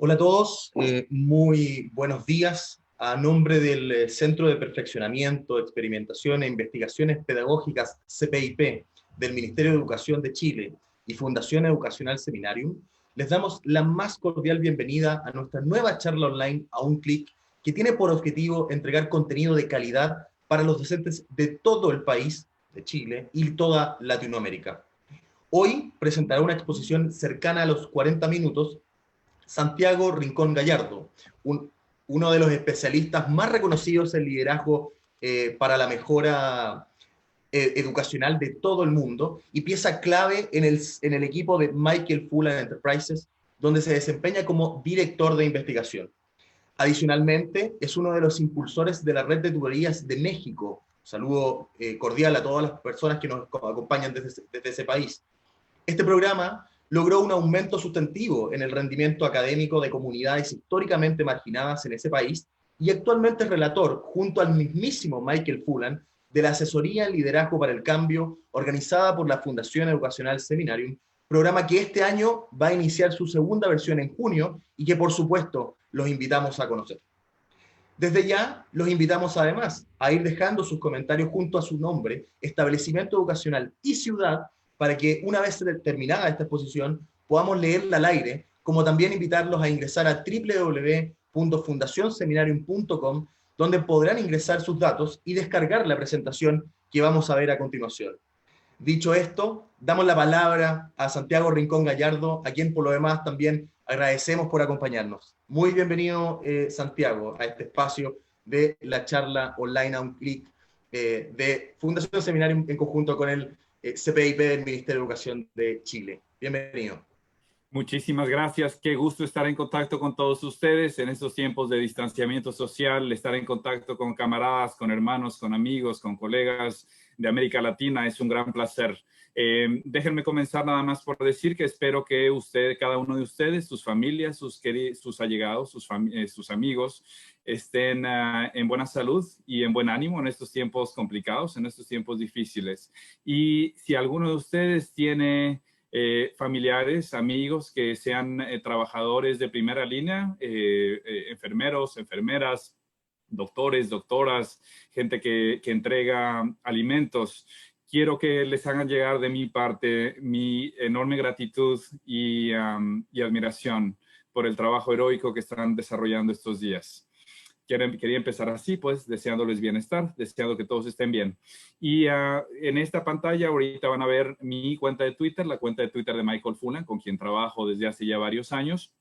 Hola a todos, muy buenos días. A nombre del Centro de Perfeccionamiento, Experimentación e Investigaciones Pedagógicas CPIP del Ministerio de Educación de Chile y Fundación Educacional Seminarium, les damos la más cordial bienvenida a nuestra nueva charla online a un clic que tiene por objetivo entregar contenido de calidad para los docentes de todo el país, de Chile y toda Latinoamérica. Hoy presentará una exposición cercana a los 40 minutos Santiago Rincón Gallardo, uno de los especialistas más reconocidos en liderazgo para la mejora educacional de todo el mundo y pieza clave en el equipo de Michael Fullan Enterprises, donde se desempeña como director de investigación. Adicionalmente, es uno de los impulsores de la red de tuberías de México. Saludo cordial a todas las personas que nos acompañan desde ese país. Este programa logró un aumento sustantivo en el rendimiento académico de comunidades históricamente marginadas en ese país y actualmente es relator, junto al mismísimo Michael Fullan, de la Asesoría en Liderazgo para el Cambio, organizada por la Fundación Educacional Seminarium, programa que este año va a iniciar su segunda versión en junio y que por supuesto los invitamos a conocer. Desde ya, los invitamos además a ir dejando sus comentarios junto a su nombre, establecimiento educacional y ciudad, para que una vez terminada esta exposición podamos leerla al aire, como también invitarlos a ingresar a www.fundacionseminarium.com, donde podrán ingresar sus datos y descargar la presentación que vamos a ver a continuación. Dicho esto, damos la palabra a Santiago Rincón Gallardo, a quien por lo demás también agradecemos por acompañarnos. Muy bienvenido, Santiago, a este espacio de la charla online a un clic de Fundación Seminario en conjunto con el CPIP del Ministerio de Educación de Chile. Bienvenido. Muchísimas gracias. Qué gusto estar en contacto con todos ustedes en estos tiempos de distanciamiento social, estar en contacto con camaradas, con hermanos, con amigos, con colegas de América Latina. Es un gran placer. Déjenme comenzar nada más por decir que espero que usted, cada uno de ustedes, sus familias, sus allegados, sus amigos, estén en buena salud y en buen ánimo en estos tiempos complicados, en estos tiempos difíciles. Y si alguno de ustedes tiene familiares, amigos que sean trabajadores de primera línea, enfermeros, enfermeras, doctores, doctoras, gente que entrega alimentos. Quiero que les hagan llegar de mi parte mi enorme gratitud y admiración por el trabajo heroico que están desarrollando estos días. Quería empezar así, pues, deseándoles bienestar, deseando que todos estén bien. Y en esta pantalla ahorita van a ver mi cuenta de Twitter, la cuenta de Twitter de Michael Fullan, con quien trabajo desde hace ya varios años.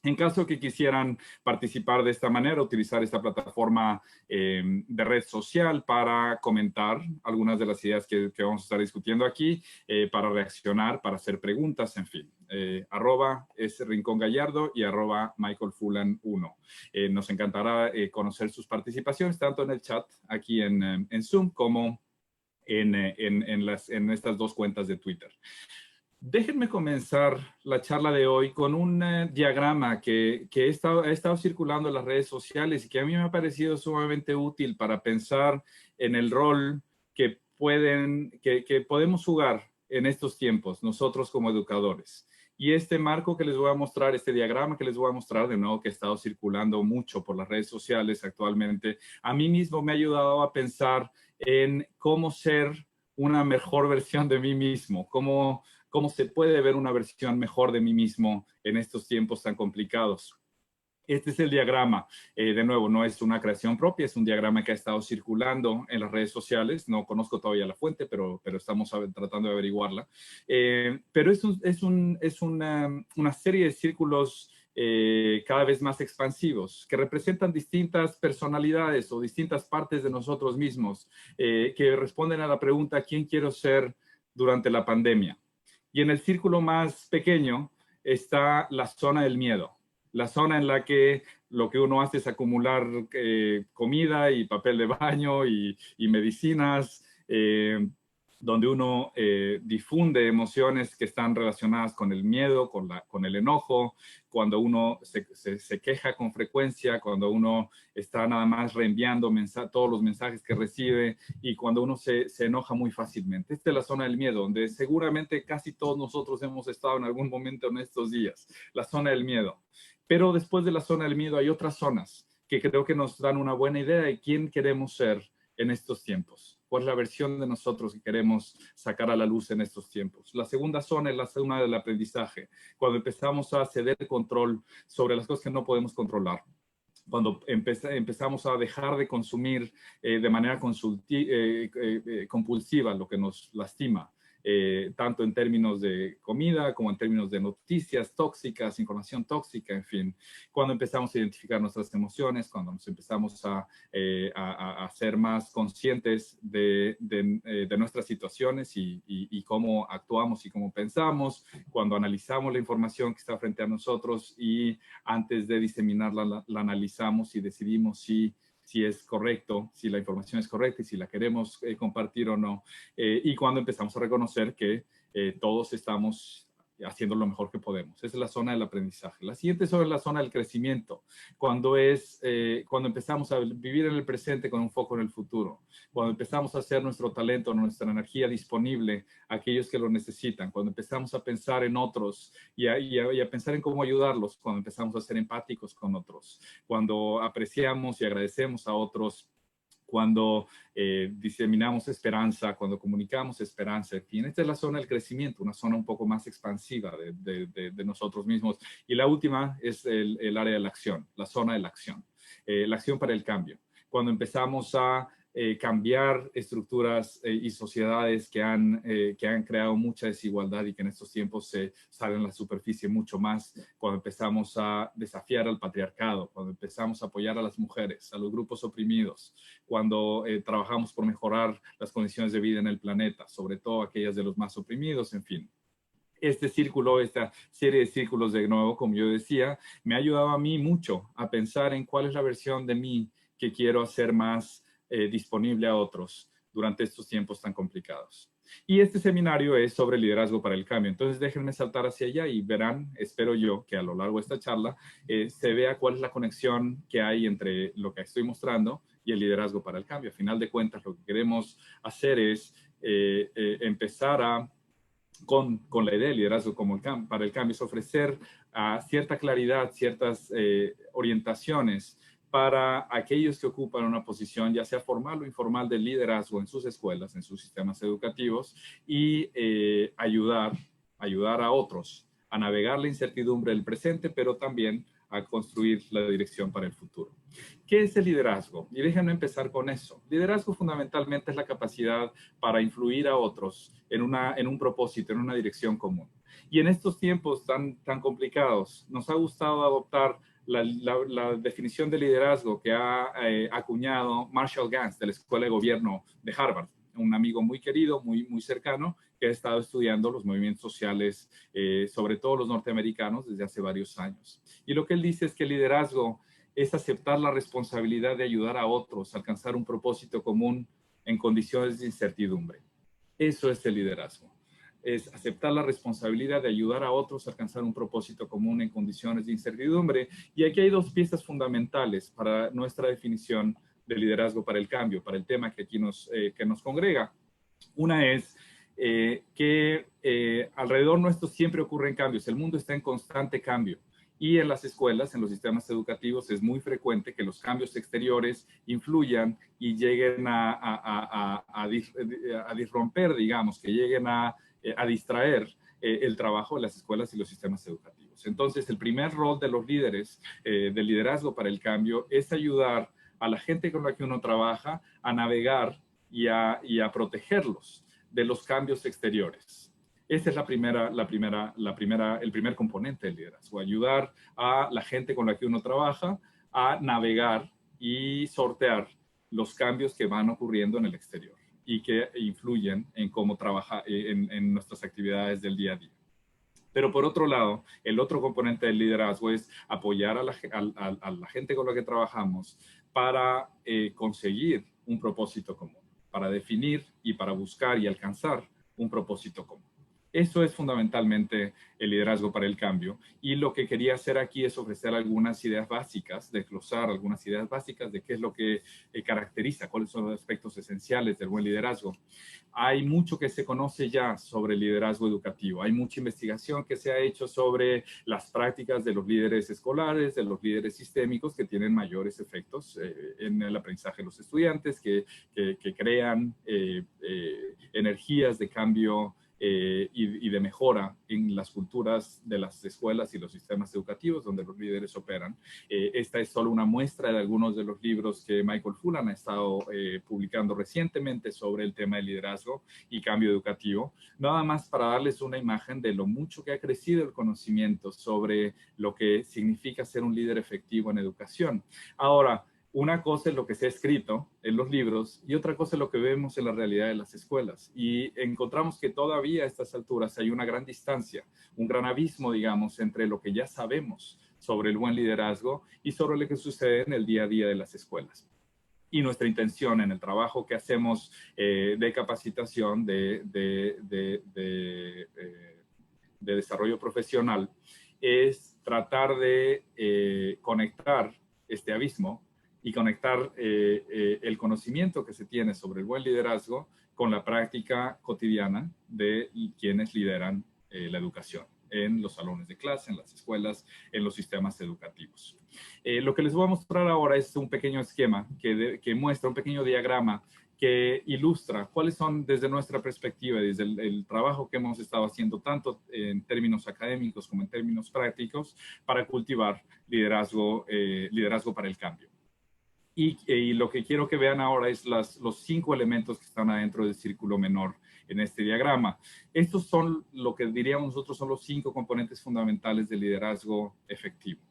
En caso que quisieran participar de esta manera, utilizar esta plataforma de red social para comentar algunas de las ideas que vamos a estar discutiendo aquí, para reaccionar, para hacer preguntas, en fin. Arroba es Rincón Gallardo y arroba Michael Fullan 1. Nos encantará conocer sus participaciones, tanto en el chat aquí en Zoom como en estas dos cuentas de Twitter. Déjenme comenzar la charla de hoy con un diagrama que ha estado circulando en las redes sociales y que a mí me ha parecido sumamente útil para pensar en el rol que podemos jugar en estos tiempos, nosotros como educadores. Y este marco que les voy a mostrar, este diagrama que les voy a mostrar, de nuevo, que ha estado circulando mucho por las redes sociales actualmente, a mí mismo me ha ayudado a pensar en cómo ser una mejor versión de mí mismo, cómo se puede ver una versión mejor de mí mismo en estos tiempos tan complicados. Este es el diagrama. De nuevo, no es una creación propia, es un diagrama que ha estado circulando en las redes sociales. No conozco todavía la fuente, pero estamos tratando de averiguarla. Pero es una serie de círculos cada vez más expansivos, que representan distintas personalidades o distintas partes de nosotros mismos, que responden a la pregunta, ¿quién quiero ser durante la pandemia? Y en el círculo más pequeño está la zona del miedo, la zona en la que lo que uno hace es acumular comida y papel de baño y medicinas, donde uno difunde emociones que están relacionadas con el miedo, con el enojo, cuando uno se queja con frecuencia, cuando uno está nada más reenviando todos los mensajes que recibe y cuando uno se enoja muy fácilmente. Esta es la zona del miedo, donde seguramente casi todos nosotros hemos estado en algún momento en estos días, la zona del miedo. Pero después de la zona del miedo hay otras zonas que creo que nos dan una buena idea de quién queremos ser en estos tiempos. ¿Cuál es la versión de nosotros que queremos sacar a la luz en estos tiempos? La segunda zona es la zona del aprendizaje, cuando empezamos a ceder control sobre las cosas que no podemos controlar. Cuando empezamos a dejar de consumir de manera compulsiva lo que nos lastima, tanto en términos de comida como en términos de noticias tóxicas, información tóxica, en fin. Cuando empezamos a identificar nuestras emociones, cuando nos empezamos a ser más conscientes de nuestras situaciones y cómo actuamos y cómo pensamos, cuando analizamos la información que está frente a nosotros y antes de diseminarla la analizamos y decidimos si es correcto, si la información es correcta y si la queremos compartir o no. Y cuando empezamos a reconocer que todos estamos haciendo lo mejor que podemos. Esa es la zona del aprendizaje. La siguiente zona es la zona del crecimiento, cuando empezamos a vivir en el presente con un foco en el futuro, cuando empezamos a hacer nuestro talento, nuestra energía disponible a aquellos que lo necesitan, cuando empezamos a pensar en otros y a pensar en cómo ayudarlos, cuando empezamos a ser empáticos con otros, cuando apreciamos y agradecemos a otros, cuando diseminamos esperanza, cuando comunicamos esperanza, en fin, esta es la zona del crecimiento, una zona un poco más expansiva de nosotros mismos. Y la última es el área de la acción, la zona de la acción para el cambio. Cuando empezamos a cambiar estructuras y sociedades que han creado mucha desigualdad y que en estos tiempos se salen a la superficie mucho más, cuando empezamos a desafiar al patriarcado, cuando empezamos a apoyar a las mujeres, a los grupos oprimidos, cuando trabajamos por mejorar las condiciones de vida en el planeta, sobre todo aquellas de los más oprimidos, en fin. Este círculo, esta serie de círculos de nuevo, como yo decía, me ha ayudado a mí mucho a pensar en cuál es la versión de mí que quiero hacer más disponible a otros durante estos tiempos tan complicados. Y este seminario es sobre liderazgo para el cambio. Entonces déjenme saltar hacia allá y verán, espero yo, que a lo largo de esta charla se vea cuál es la conexión que hay entre lo que estoy mostrando y el liderazgo para el cambio. A final de cuentas, lo que queremos hacer es empezar con la idea de liderazgo para el cambio, es ofrecer cierta claridad, ciertas orientaciones para aquellos que ocupan una posición, ya sea formal o informal, de liderazgo en sus escuelas, en sus sistemas educativos, y ayudar a otros a navegar la incertidumbre del presente, pero también a construir la dirección para el futuro. ¿Qué es el liderazgo? Y déjenme empezar con eso. Liderazgo fundamentalmente es la capacidad para influir a otros en un propósito, en una dirección común. Y en estos tiempos tan complicados, nos ha gustado adoptar la definición de liderazgo que ha acuñado Marshall Ganz de la Escuela de Gobierno de Harvard, un amigo muy querido, muy cercano, que ha estado estudiando los movimientos sociales, sobre todo los norteamericanos, desde hace varios años. Y lo que él dice es que el liderazgo es aceptar la responsabilidad de ayudar a otros a alcanzar un propósito común en condiciones de incertidumbre. Eso es el liderazgo. Es aceptar la responsabilidad de ayudar a otros a alcanzar un propósito común en condiciones de incertidumbre. Y aquí hay dos piezas fundamentales para nuestra definición de liderazgo para el cambio, para el tema que aquí que nos congrega. Una es que alrededor nuestro siempre ocurren cambios. El mundo está en constante cambio. Y en las escuelas, en los sistemas educativos, es muy frecuente que los cambios exteriores influyan y lleguen a disromper, digamos, que lleguen a distraer el trabajo de las escuelas y los sistemas educativos. Entonces, el primer rol de los líderes del liderazgo para el cambio es ayudar a la gente con la que uno trabaja a navegar y a protegerlos de los cambios exteriores. Ese es el primer componente del liderazgo, ayudar a la gente con la que uno trabaja a navegar y sortear los cambios que van ocurriendo en el exterior y que influyen en cómo trabaja en nuestras actividades del día a día. Pero por otro lado, el otro componente del liderazgo es apoyar a la gente con la que trabajamos para conseguir un propósito común. para definir y para buscar y alcanzar un propósito común. Eso es fundamentalmente el liderazgo para el cambio. Y lo que quería hacer aquí es ofrecer algunas ideas básicas, desglosar algunas ideas básicas de qué es lo que caracteriza, cuáles son los aspectos esenciales del buen liderazgo. Hay mucho que se conoce ya sobre el liderazgo educativo. Hay mucha investigación que se ha hecho sobre las prácticas de los líderes escolares, de los líderes sistémicos que tienen mayores efectos en el aprendizaje de los estudiantes, que crean energías de cambio y de mejora en las culturas de las escuelas y los sistemas educativos donde los líderes operan. Esta es solo una muestra de algunos de los libros que Michael Fullan ha estado publicando recientemente sobre el tema de liderazgo y cambio educativo. Nada más para darles una imagen de lo mucho que ha crecido el conocimiento sobre lo que significa ser un líder efectivo en educación. Ahora, una cosa es lo que se ha escrito en los libros y otra cosa es lo que vemos en la realidad de las escuelas. Y encontramos que todavía a estas alturas hay una gran distancia, un gran abismo, digamos, entre lo que ya sabemos sobre el buen liderazgo y sobre lo que sucede en el día a día de las escuelas. Y nuestra intención en el trabajo que hacemos de capacitación, de desarrollo profesional, es tratar de conectar este abismo y conectar el conocimiento que se tiene sobre el buen liderazgo con la práctica cotidiana de quienes lideran la educación en los salones de clase, en las escuelas, en los sistemas educativos. Lo que les voy a mostrar ahora es un pequeño esquema que muestra un pequeño diagrama que ilustra cuáles son desde nuestra perspectiva, desde el trabajo que hemos estado haciendo tanto en términos académicos como en términos prácticos para cultivar liderazgo para el cambio. Y lo que quiero que vean ahora es los 5 elementos que están adentro del círculo menor en este diagrama. Estos son lo que diríamos nosotros son los 5 componentes fundamentales del liderazgo efectivo.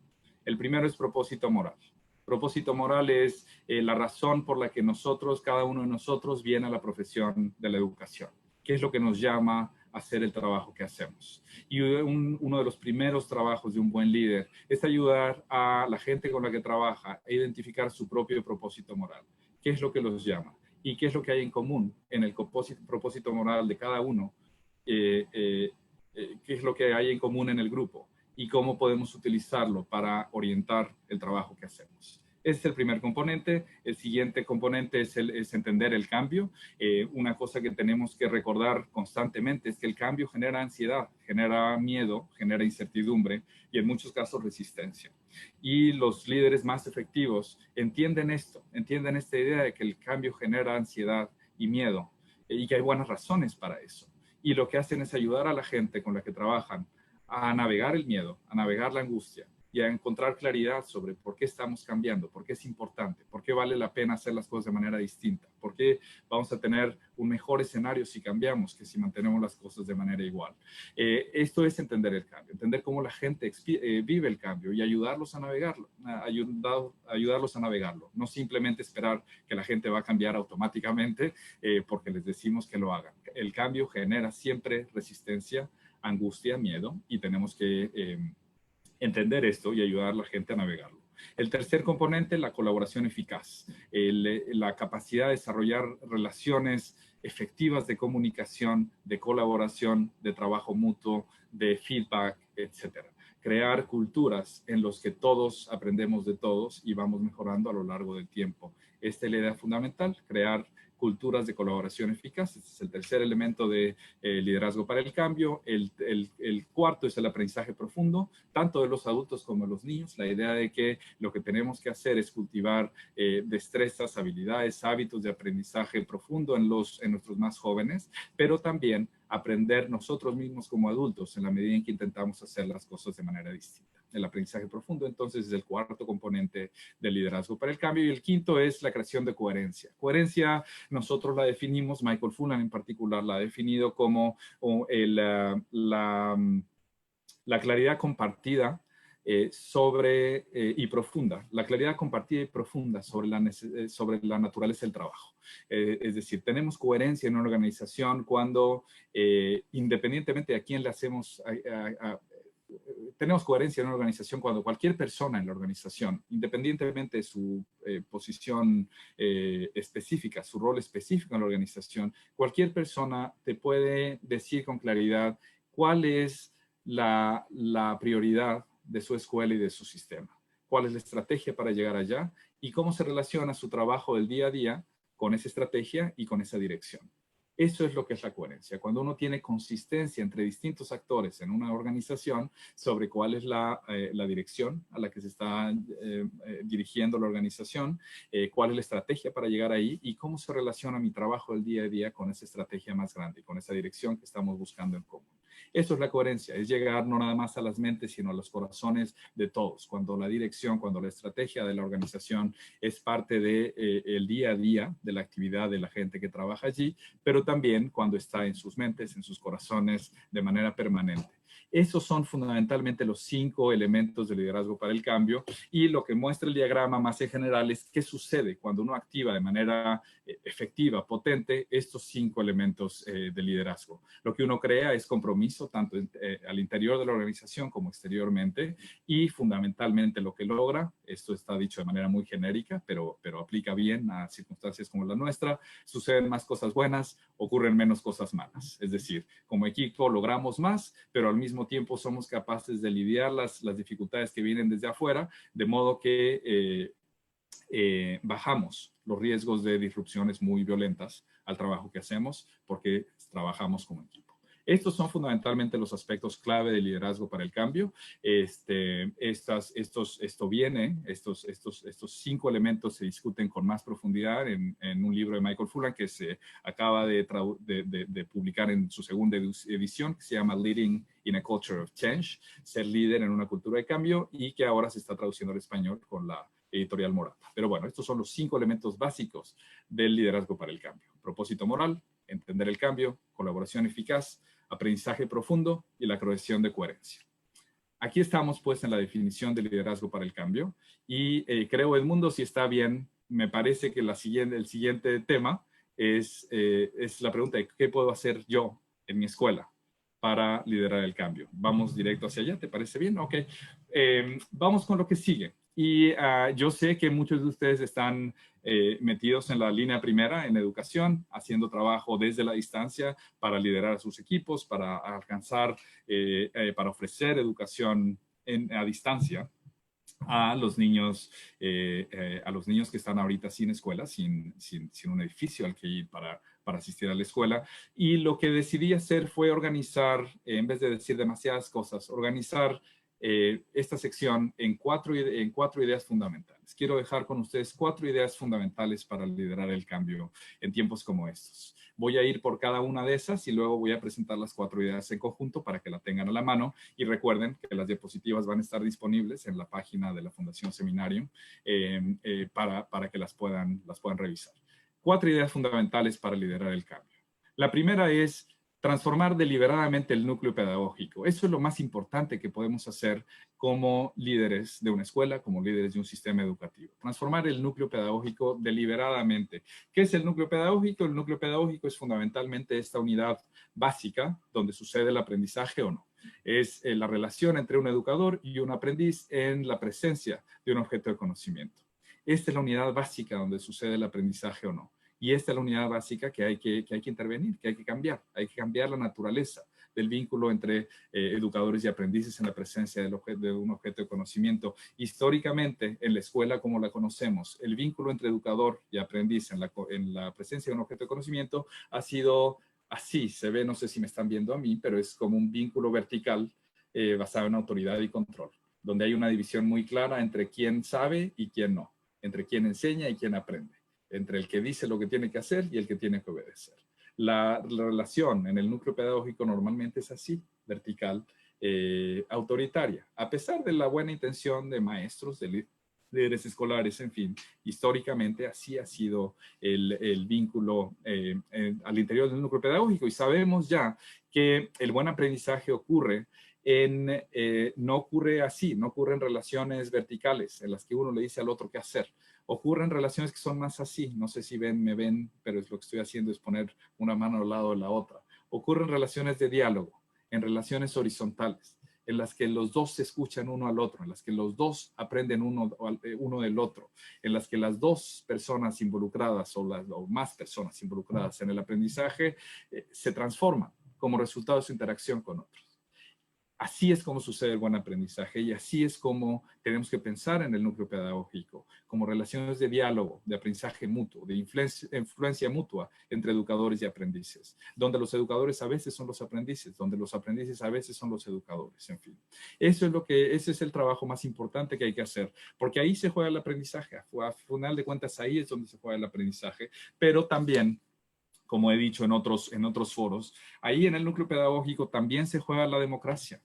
El primero es propósito moral. Propósito moral es la razón por la que nosotros, cada uno de nosotros, viene a la profesión de la educación. ¿Qué es lo que nos llama a hacer el trabajo que hacemos? Y uno de los primeros trabajos de un buen líder es ayudar a la gente con la que trabaja a identificar su propio propósito moral. ¿Qué es lo que los llama? ¿Y qué es lo que hay en común en el propósito moral de cada uno? ¿Qué es lo que hay en común en el grupo? Y cómo podemos utilizarlo para orientar el trabajo que hacemos. Ese es el primer componente. El siguiente componente es entender el cambio. Una cosa que tenemos que recordar constantemente es que el cambio genera ansiedad, genera miedo, genera incertidumbre y en muchos casos resistencia. Y los líderes más efectivos entienden esto, entienden esta idea de que el cambio genera ansiedad y miedo y que hay buenas razones para eso. Y lo que hacen es ayudar a la gente con la que trabajan a navegar el miedo, a navegar la angustia y a encontrar claridad sobre por qué estamos cambiando, por qué es importante, por qué vale la pena hacer las cosas de manera distinta, por qué vamos a tener un mejor escenario si cambiamos que si mantenemos las cosas de manera igual. Esto es entender el cambio, entender cómo la gente vive el cambio y ayudarlos a navegarlo, ayudarlos a navegarlo, no simplemente esperar que la gente va a cambiar automáticamente porque les decimos que lo hagan. El cambio genera siempre resistencia, angustia, miedo, y tenemos que entender esto y ayudar a la gente a navegarlo. El tercer componente, la colaboración eficaz, la capacidad de desarrollar relaciones efectivas de comunicación, de colaboración, de trabajo mutuo, de feedback, etcétera. Crear culturas en las que todos aprendemos de todos y vamos mejorando a lo largo del tiempo. Esta es la idea fundamental, crear culturas de colaboración eficaz. Este es el tercer elemento de liderazgo para el cambio. El cuarto es el aprendizaje profundo, tanto de los adultos como de los niños. La idea de que lo que tenemos que hacer es cultivar destrezas, habilidades, hábitos de aprendizaje profundo en nuestros más jóvenes, pero también aprender nosotros mismos como adultos en la medida en que intentamos hacer las cosas de manera distinta. El aprendizaje profundo, entonces, es el cuarto componente del liderazgo para el cambio. Y el quinto es la creación de coherencia. Coherencia, nosotros la definimos, Michael Fullan en particular la ha definido como la claridad compartida y profunda, la claridad compartida y profunda sobre la naturaleza del trabajo. Es decir, tenemos coherencia en una organización cuando, independientemente de a quién le hacemos, tenemos coherencia en una organización cuando cualquier persona en la organización, independientemente de su posición específica, su rol específico en la organización, cualquier persona te puede decir con claridad cuál es la prioridad de su escuela y de su sistema, cuál es la estrategia para llegar allá y cómo se relaciona su trabajo del día a día con esa estrategia y con esa dirección. Eso es lo que es la coherencia. Cuando uno tiene consistencia entre distintos actores en una organización sobre cuál es la dirección a la que se está dirigiendo la organización, cuál es la estrategia para llegar ahí y cómo se relaciona mi trabajo del día a día con esa estrategia más grande, con esa dirección que estamos buscando en común. Eso es la coherencia, es llegar no nada más a las mentes, sino a los corazones de todos. Cuando la dirección, cuando la estrategia de la organización es parte del día a día de la actividad de la gente que trabaja allí, pero también cuando está en sus mentes, en sus corazones, de manera permanente. Esos son fundamentalmente los 5 elementos de liderazgo para el cambio y lo que muestra el diagrama más en general es qué sucede cuando uno activa de manera efectiva, potente, estos 5 elementos de liderazgo. Lo que uno crea es compromiso tanto al interior de la organización como exteriormente y fundamentalmente lo que logra, esto está dicho de manera muy genérica, pero aplica bien a circunstancias como la nuestra, suceden más cosas buenas, ocurren menos cosas malas. Es decir, como equipo logramos más, pero al mismo tiempo somos capaces de lidiar las dificultades que vienen desde afuera, de modo que bajamos los riesgos de disrupciones muy violentas al trabajo que hacemos porque trabajamos como equipo. Estos son fundamentalmente los aspectos clave del liderazgo para el cambio. Estos 5 elementos se discuten con más profundidad en un libro de Michael Fullan que se acaba de publicar en su segunda edición, que se llama Leading in a Culture of Change, ser líder en una cultura de cambio, y que ahora se está traduciendo al español con la editorial Morata. Pero bueno, estos son los 5 elementos básicos del liderazgo para el cambio. Propósito moral, entender el cambio, colaboración eficaz, aprendizaje profundo y la creación de coherencia. Aquí estamos pues en la definición de liderazgo para el cambio y creo, Edmundo, si está bien, me parece que el siguiente tema es la pregunta de qué puedo hacer yo en mi escuela para liderar el cambio. Vamos directo hacia allá, ¿te parece bien? Ok. Vamos con lo que sigue. Y yo sé que muchos de ustedes están metidos en la línea primera en educación, haciendo trabajo desde la distancia para liderar a sus equipos, para alcanzar, para ofrecer educación a distancia a los niños que están ahorita sin escuela, sin un edificio al que ir para asistir a la escuela. Y lo que decidí hacer fue organizar, en vez de decir demasiadas cosas, organizar esta sección en cuatro ideas fundamentales. Quiero dejar con ustedes 4 ideas fundamentales para liderar el cambio en tiempos como estos. Voy a ir por cada una de esas y luego voy a presentar las 4 ideas en conjunto para que la tengan a la mano. Y recuerden que las diapositivas van a estar disponibles en la página de la Fundación Seminarium para que las puedan revisar. 4 ideas fundamentales para liderar el cambio. La primera es transformar deliberadamente el núcleo pedagógico. Eso es lo más importante que podemos hacer como líderes de una escuela, como líderes de un sistema educativo. Transformar el núcleo pedagógico deliberadamente. ¿Qué es el núcleo pedagógico? El núcleo pedagógico es fundamentalmente esta unidad básica donde sucede el aprendizaje o no. Es la relación entre un educador y un aprendiz en la presencia de un objeto de conocimiento. Esta es la unidad básica donde sucede el aprendizaje o no. Y esta es la unidad básica que hay que intervenir, que hay que cambiar. Hay que cambiar la naturaleza del vínculo entre educadores y aprendices en la presencia de un objeto de conocimiento. Históricamente, en la escuela como la conocemos, el vínculo entre educador y aprendiz en la presencia de un objeto de conocimiento ha sido así. Se ve, no sé si me están viendo a mí, pero es como un vínculo vertical basado en autoridad y control, donde hay una división muy clara entre quién sabe y quién no, entre quién enseña y quién aprende, entre el que dice lo que tiene que hacer y el que tiene que obedecer. La relación en el núcleo pedagógico normalmente es así, vertical, autoritaria, a pesar de la buena intención de maestros, de líderes escolares, en fin, históricamente así ha sido el vínculo al interior del núcleo pedagógico, y sabemos ya que el buen aprendizaje ocurre no ocurre así, no ocurre en relaciones verticales en las que uno le dice al otro qué hacer. Ocurren relaciones que son más así, no sé si me ven, pero es lo que estoy haciendo es poner una mano al lado de la otra. Ocurren relaciones de diálogo, en relaciones horizontales, en las que los dos se escuchan uno al otro, en las que los dos aprenden uno del otro, en las que las dos personas involucradas o más personas involucradas en el aprendizaje se transforman como resultado de su interacción con otros. Así es como sucede el buen aprendizaje y así es como tenemos que pensar en el núcleo pedagógico, como relaciones de diálogo, de aprendizaje mutuo, de influencia mutua entre educadores y aprendices, donde los educadores a veces son los aprendices, donde los aprendices a veces son los educadores, en fin. Ese es el trabajo más importante que hay que hacer, porque ahí se juega el aprendizaje, a final de cuentas ahí es donde se juega el aprendizaje, pero también, como he dicho en otros foros, ahí en el núcleo pedagógico también se juega la democracia.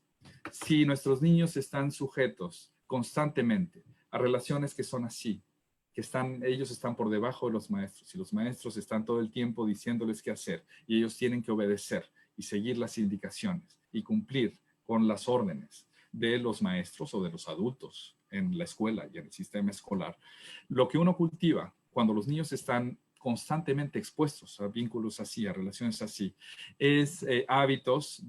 Si nuestros niños están sujetos constantemente a relaciones que son así, ellos están por debajo de los maestros y los maestros están todo el tiempo diciéndoles qué hacer y ellos tienen que obedecer y seguir las indicaciones y cumplir con las órdenes de los maestros o de los adultos en la escuela y en el sistema escolar. Lo que uno cultiva cuando los niños están constantemente expuestos a vínculos así, a relaciones así, es hábitos,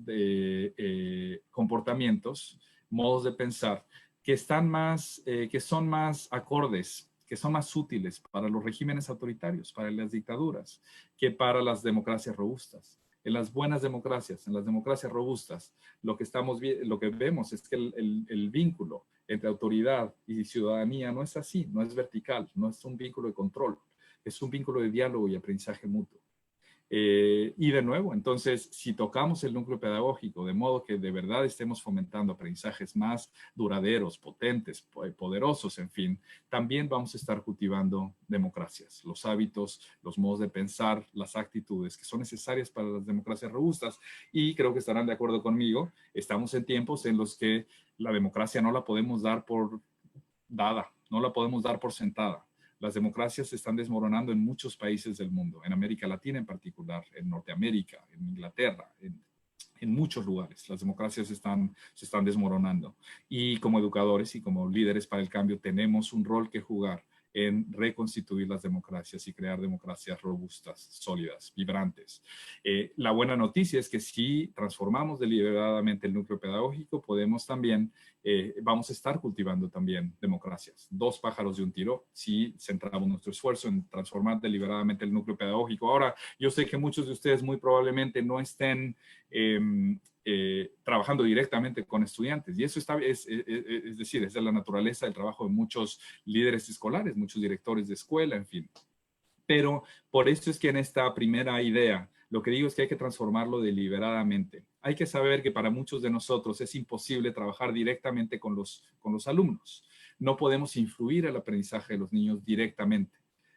comportamientos, modos de pensar que son más acordes, que son más útiles para los regímenes autoritarios, para las dictaduras, que para las democracias robustas. En las buenas democracias, en las democracias robustas, lo que vemos es que el vínculo entre autoridad y ciudadanía no es así, no es vertical, no es un vínculo de control. Es un vínculo de diálogo y aprendizaje mutuo. Y de nuevo, entonces, si tocamos el núcleo pedagógico de modo que de verdad estemos fomentando aprendizajes más duraderos, potentes, poderosos, en fin, también vamos a estar cultivando democracias, los hábitos, los modos de pensar, las actitudes que son necesarias para las democracias robustas. Y creo que estarán de acuerdo conmigo, estamos en tiempos en los que la democracia no la podemos dar por dada, no la podemos dar por sentada. Las democracias se están desmoronando en muchos países del mundo, en América Latina en particular, en Norteamérica, en Inglaterra, en muchos lugares. Las democracias se están desmoronando. Y como educadores y como líderes para el cambio tenemos un rol que jugar en reconstituir las democracias y crear democracias robustas, sólidas, vibrantes. La buena noticia es que si transformamos deliberadamente el núcleo pedagógico, podemos también, vamos a estar cultivando también democracias. Dos pájaros de un tiro, si centramos nuestro esfuerzo en transformar deliberadamente el núcleo pedagógico. Ahora, yo sé que muchos de ustedes muy probablemente no estén trabajando directamente con estudiantes. Y eso es decir, es de la naturaleza del trabajo de muchos líderes escolares, muchos directores de escuela, en fin. Pero por eso es que en esta primera idea, lo que digo es que hay que transformarlo deliberadamente. Hay que saber que para muchos de nosotros es imposible trabajar directamente con los alumnos. No podemos influir el aprendizaje de los niños directamente,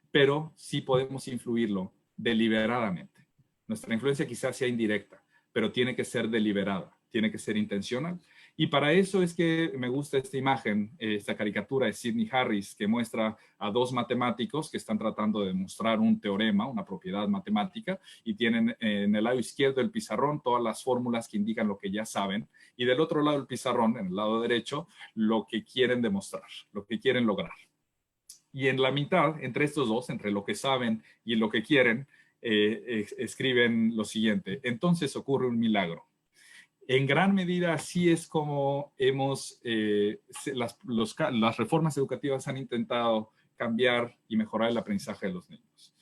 pero sí podemos influirlo deliberadamente. Nuestra influencia quizás sea indirecta, pero tiene que ser deliberada, tiene que ser intencional. Y para eso es que me gusta esta imagen, esta caricatura de Sidney Harris, que muestra a dos matemáticos que están tratando de demostrar un teorema, una propiedad matemática, y tienen en el lado izquierdo del pizarrón todas las fórmulas que indican lo que ya saben, y del otro lado del pizarrón, en el lado derecho, lo que quieren demostrar, lo que quieren lograr. Y en la mitad, entre estos dos, entre lo que saben y lo que quieren, escriben lo siguiente: entonces ocurre un milagro. En gran medida así es como las reformas educativas han intentado cambiar y mejorar el aprendizaje de los niños.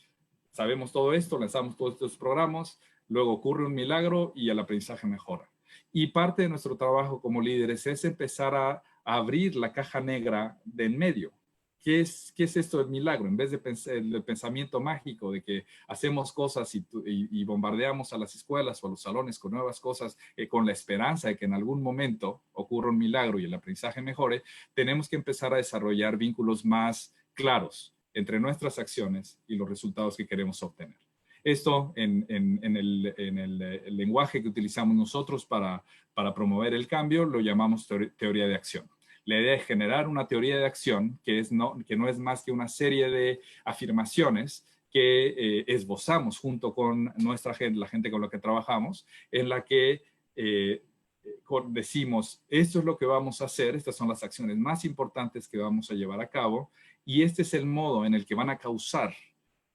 Sabemos todo esto, lanzamos todos estos programas, luego ocurre un milagro y el aprendizaje mejora. Y parte de nuestro trabajo como líderes es empezar a abrir la caja negra de en medio. ¿Qué es esto del milagro? En vez de el pensamiento mágico de que hacemos cosas y bombardeamos a las escuelas o a los salones con nuevas cosas con la esperanza de que en algún momento ocurra un milagro y el aprendizaje mejore, tenemos que empezar a desarrollar vínculos más claros entre nuestras acciones y los resultados que queremos obtener. Esto en el lenguaje que utilizamos nosotros para promover el cambio lo llamamos teoría de acción. La idea es generar una teoría de acción que no es más que una serie de afirmaciones que esbozamos junto con nuestra gente, la gente con la que trabajamos, en la que decimos, esto es lo que vamos a hacer, estas son las acciones más importantes que vamos a llevar a cabo, y este es el modo en el que van a causar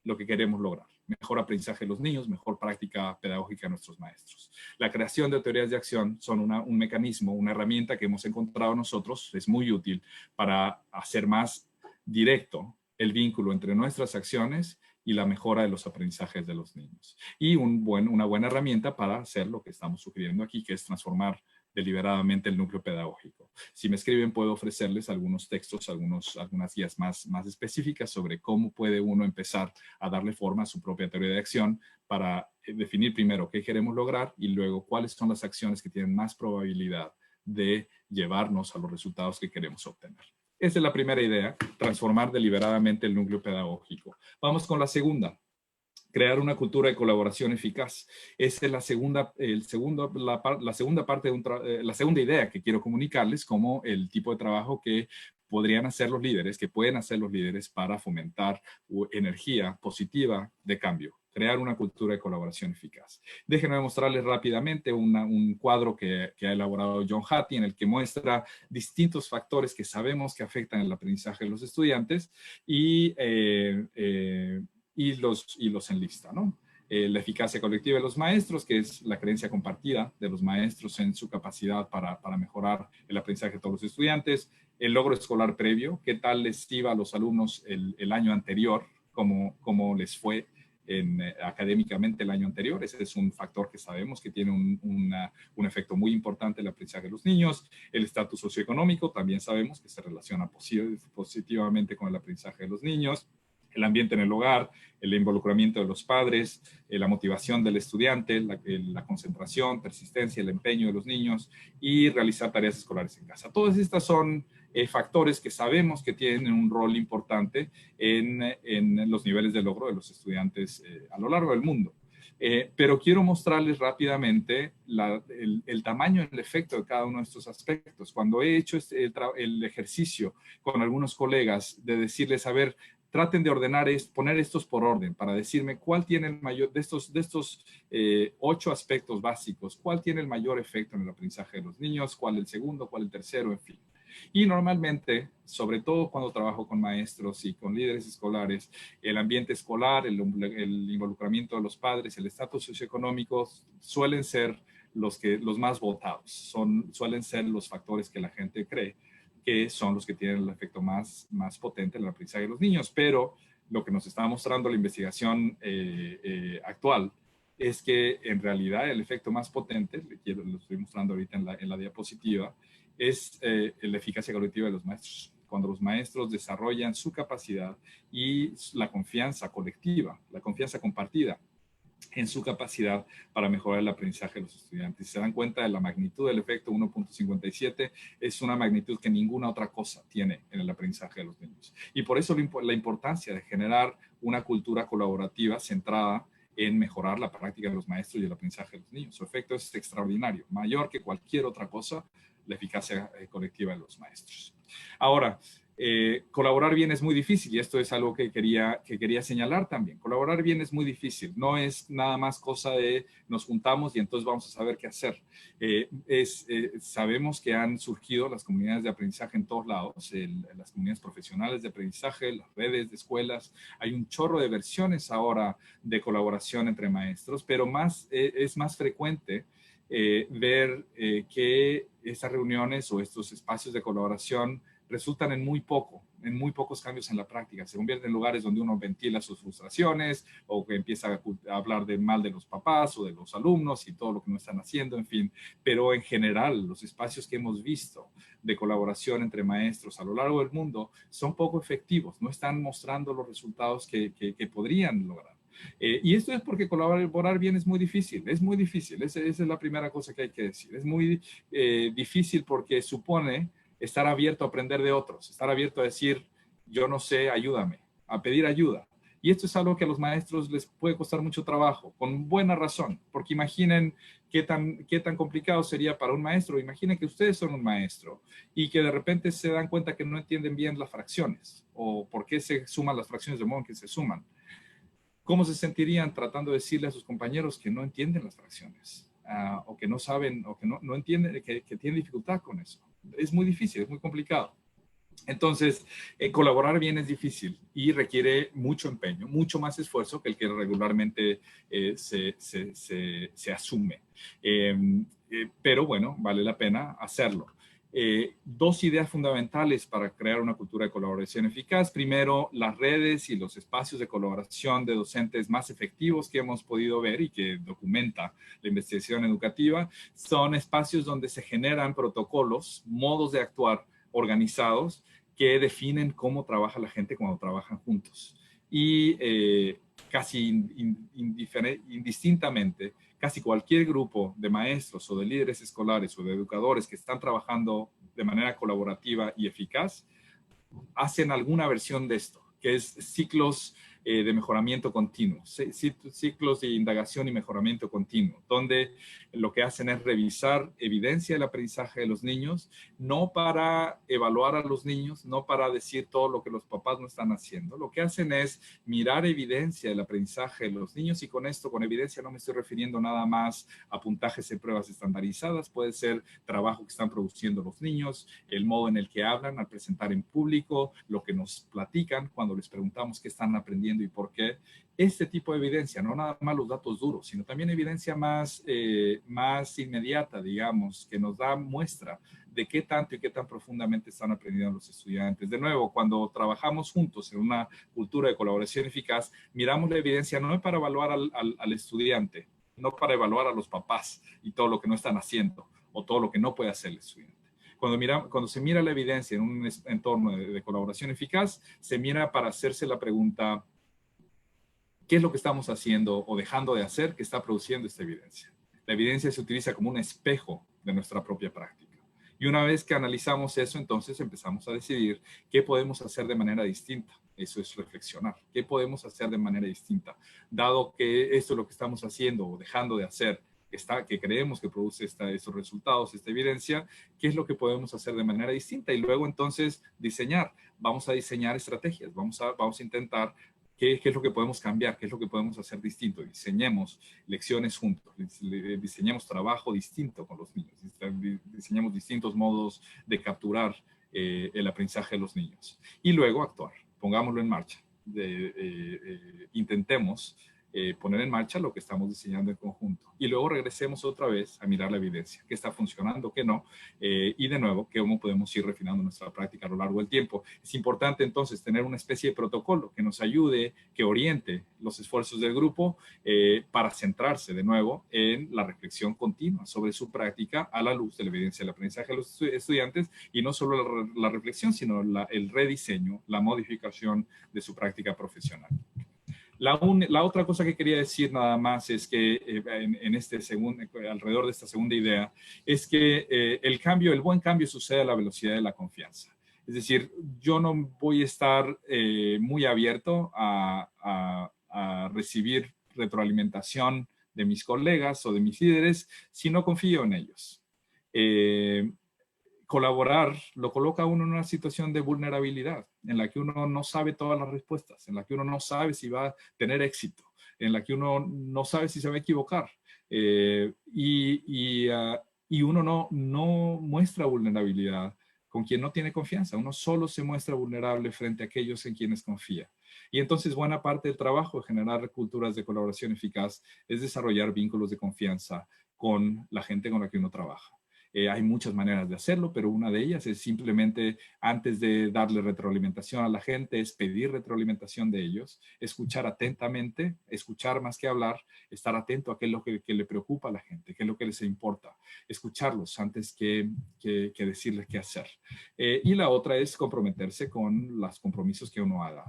lo que queremos lograr. mejor aprendizaje de los niños, mejor práctica pedagógica de nuestros maestros. La creación de teorías de acción son un mecanismo, una herramienta que hemos encontrado nosotros, es muy útil para hacer más directo el vínculo entre nuestras acciones y la mejora de los aprendizajes de los niños. Y una buena herramienta para hacer lo que estamos sugiriendo aquí, que es transformar deliberadamente el núcleo pedagógico. Si me escriben, puedo ofrecerles algunos textos, algunas guías más específicas sobre cómo puede uno empezar a darle forma a su propia teoría de acción para definir primero qué queremos lograr y luego cuáles son las acciones que tienen más probabilidad de llevarnos a los resultados que queremos obtener. Esa es la primera idea, transformar deliberadamente el núcleo pedagógico. Vamos con la segunda. Crear una cultura de colaboración eficaz. Esa es la segunda idea que quiero comunicarles como el tipo de trabajo que podrían hacer los líderes, que pueden hacer los líderes para fomentar energía positiva de cambio. Crear una cultura de colaboración eficaz. Déjenme mostrarles rápidamente un cuadro que ha elaborado John Hattie en el que muestra distintos factores que sabemos que afectan el aprendizaje de los estudiantes y los enlista, ¿no? La eficacia colectiva de los maestros, que es la creencia compartida de los maestros en su capacidad para mejorar el aprendizaje de todos los estudiantes. El logro escolar previo, qué tal les iba a los alumnos el año anterior, cómo les fue académicamente el año anterior. Ese es un factor que sabemos que tiene un efecto muy importante en el aprendizaje de los niños. El estatus socioeconómico también sabemos que se relaciona positivamente con el aprendizaje de los niños. El ambiente en el hogar, el involucramiento de los padres, la motivación del estudiante, la concentración, persistencia, el empeño de los niños y realizar tareas escolares en casa. Todas estas son factores que sabemos que tienen un rol importante en los niveles de logro de los estudiantes a lo largo del mundo. Pero quiero mostrarles rápidamente el tamaño y el efecto de cada uno de estos aspectos. Cuando he hecho el ejercicio con algunos colegas de decirles, a ver, traten de ordenar poner estos por orden para decirme cuál tiene el mayor, de estos 8 aspectos básicos, cuál tiene el mayor efecto en el aprendizaje de los niños, cuál el segundo, cuál el tercero, en fin. Y normalmente, sobre todo cuando trabajo con maestros y con líderes escolares, el ambiente escolar, el involucramiento de los padres, el estatus socioeconómico suelen ser los más votados, suelen ser los factores que la gente cree que son los que tienen el efecto más potente en el aprendizaje de los niños. Pero lo que nos está mostrando la investigación actual es que en realidad el efecto más potente, lo estoy mostrando ahorita en la diapositiva, es la eficacia cognitiva de los maestros. Cuando los maestros desarrollan su capacidad y la confianza colectiva, la confianza compartida en su capacidad para mejorar el aprendizaje de los estudiantes. Si se dan cuenta de la magnitud del efecto 1.57, es una magnitud que ninguna otra cosa tiene en el aprendizaje de los niños. Y por eso la importancia de generar una cultura colaborativa centrada en mejorar la práctica de los maestros y el aprendizaje de los niños. Su efecto es extraordinario, mayor que cualquier otra cosa, la eficacia colectiva de los maestros. Ahora, colaborar bien es muy difícil y esto es algo que quería señalar también. Colaborar bien es muy difícil, no es nada más cosa de nos juntamos y entonces vamos a saber qué hacer. Sabemos que han surgido las comunidades de aprendizaje en todos lados, las comunidades profesionales de aprendizaje, las redes de escuelas. Hay un chorro de versiones ahora de colaboración entre maestros, pero es más frecuente ver que estas reuniones o estos espacios de colaboración resultan en muy pocos cambios en la práctica. Se convierten en lugares donde uno ventila sus frustraciones o que empieza a hablar mal de los papás o de los alumnos y todo lo que no están haciendo, en fin. Pero en general, los espacios que hemos visto de colaboración entre maestros a lo largo del mundo son poco efectivos, no están mostrando los resultados que podrían lograr. Y esto es porque colaborar bien es muy difícil, esa es la primera cosa que hay que decir. Es muy difícil porque supone estar abierto a aprender de otros, estar abierto a decir, yo no sé, ayúdame, a pedir ayuda. Y esto es algo que a los maestros les puede costar mucho trabajo, con buena razón, porque imaginen qué tan complicado sería para un maestro. Imaginen que ustedes son un maestro y que de repente se dan cuenta que no entienden bien las fracciones o por qué se suman las fracciones de modo en que se suman. ¿Cómo se sentirían tratando de decirle a sus compañeros que no entienden las fracciones? O que no saben, o que no entienden, que tienen dificultad con eso? Es muy difícil, es muy complicado. Entonces, colaborar bien es difícil y requiere mucho empeño, mucho más esfuerzo que el que regularmente se asume. Pero bueno, vale la pena hacerlo. Dos ideas fundamentales para crear una cultura de colaboración eficaz. Primero, las redes y los espacios de colaboración de docentes más efectivos que hemos podido ver y que documenta la investigación educativa son espacios donde se generan protocolos, modos de actuar organizados que definen cómo trabaja la gente cuando trabajan juntos. Y casi indistintamente, casi cualquier grupo de maestros o de líderes escolares o de educadores que están trabajando de manera colaborativa y eficaz, hacen alguna versión de esto, que es ciclos de mejoramiento continuo, ciclos de indagación y mejoramiento continuo, donde lo que hacen es revisar evidencia del aprendizaje de los niños, no para evaluar a los niños, no para decir todo lo que los papás no están haciendo. Lo que hacen es mirar evidencia del aprendizaje de los niños, y con esto, con evidencia, no me estoy refiriendo nada más a puntajes en pruebas estandarizadas, puede ser trabajo que están produciendo los niños, el modo en el que hablan al presentar en público, lo que nos platican cuando les preguntamos qué están aprendiendo y por qué. Este tipo de evidencia, no nada más los datos duros, sino también evidencia más inmediata, digamos, que nos da muestra de qué tanto y qué tan profundamente están aprendiendo los estudiantes. De nuevo, cuando trabajamos juntos en una cultura de colaboración eficaz, miramos la evidencia no para evaluar al estudiante, no para evaluar a los papás y todo lo que no están haciendo o todo lo que no puede hacer el estudiante. Cuando se mira la evidencia en un entorno de colaboración eficaz, se mira para hacerse la pregunta: ¿qué es lo que estamos haciendo o dejando de hacer que está produciendo esta evidencia? La evidencia se utiliza como un espejo de nuestra propia práctica. Y una vez que analizamos eso, entonces empezamos a decidir qué podemos hacer de manera distinta. Eso es reflexionar. ¿Qué podemos hacer de manera distinta? Dado que esto es lo que estamos haciendo o dejando de hacer, que creemos que produce estos resultados, esta evidencia, ¿qué es lo que podemos hacer de manera distinta? Y luego entonces diseñar. Vamos a diseñar estrategias. Vamos a intentar ¿qué es lo que podemos cambiar? ¿Qué es lo que podemos hacer distinto? Diseñemos lecciones juntos, diseñemos trabajo distinto con los niños, diseñemos distintos modos de capturar el aprendizaje de los niños. Y luego actuar, pongámoslo en marcha. Intentemos poner en marcha lo que estamos diseñando en conjunto. Y luego regresemos otra vez a mirar la evidencia, qué está funcionando, qué no, y de nuevo, cómo podemos ir refinando nuestra práctica a lo largo del tiempo. Es importante entonces tener una especie de protocolo que nos ayude, que oriente los esfuerzos del grupo para centrarse de nuevo en la reflexión continua sobre su práctica a la luz de la evidencia del aprendizaje de los estudiantes, y no solo la reflexión, sino el rediseño, la modificación de su práctica profesional. La otra cosa que quería decir nada más es que alrededor de esta segunda idea, es que el buen cambio sucede a la velocidad de la confianza. Es decir, yo no voy a estar muy abierto a recibir retroalimentación de mis colegas o de mis líderes si no confío en ellos. Colaborar lo coloca a uno en una situación de vulnerabilidad, en la que uno no sabe todas las respuestas, en la que uno no sabe si va a tener éxito, en la que uno no sabe si se va a equivocar. Y uno no muestra vulnerabilidad con quien no tiene confianza. Uno solo se muestra vulnerable frente a aquellos en quienes confía. Y entonces buena parte del trabajo de generar culturas de colaboración eficaz es desarrollar vínculos de confianza con la gente con la que uno trabaja. Hay muchas maneras de hacerlo, pero una de ellas es simplemente, antes de darle retroalimentación a la gente, es pedir retroalimentación de ellos, escuchar atentamente, escuchar más que hablar, estar atento a qué es lo que le preocupa a la gente, qué es lo que les importa, escucharlos antes que decirles qué hacer. Y la otra es comprometerse con los compromisos que uno haga,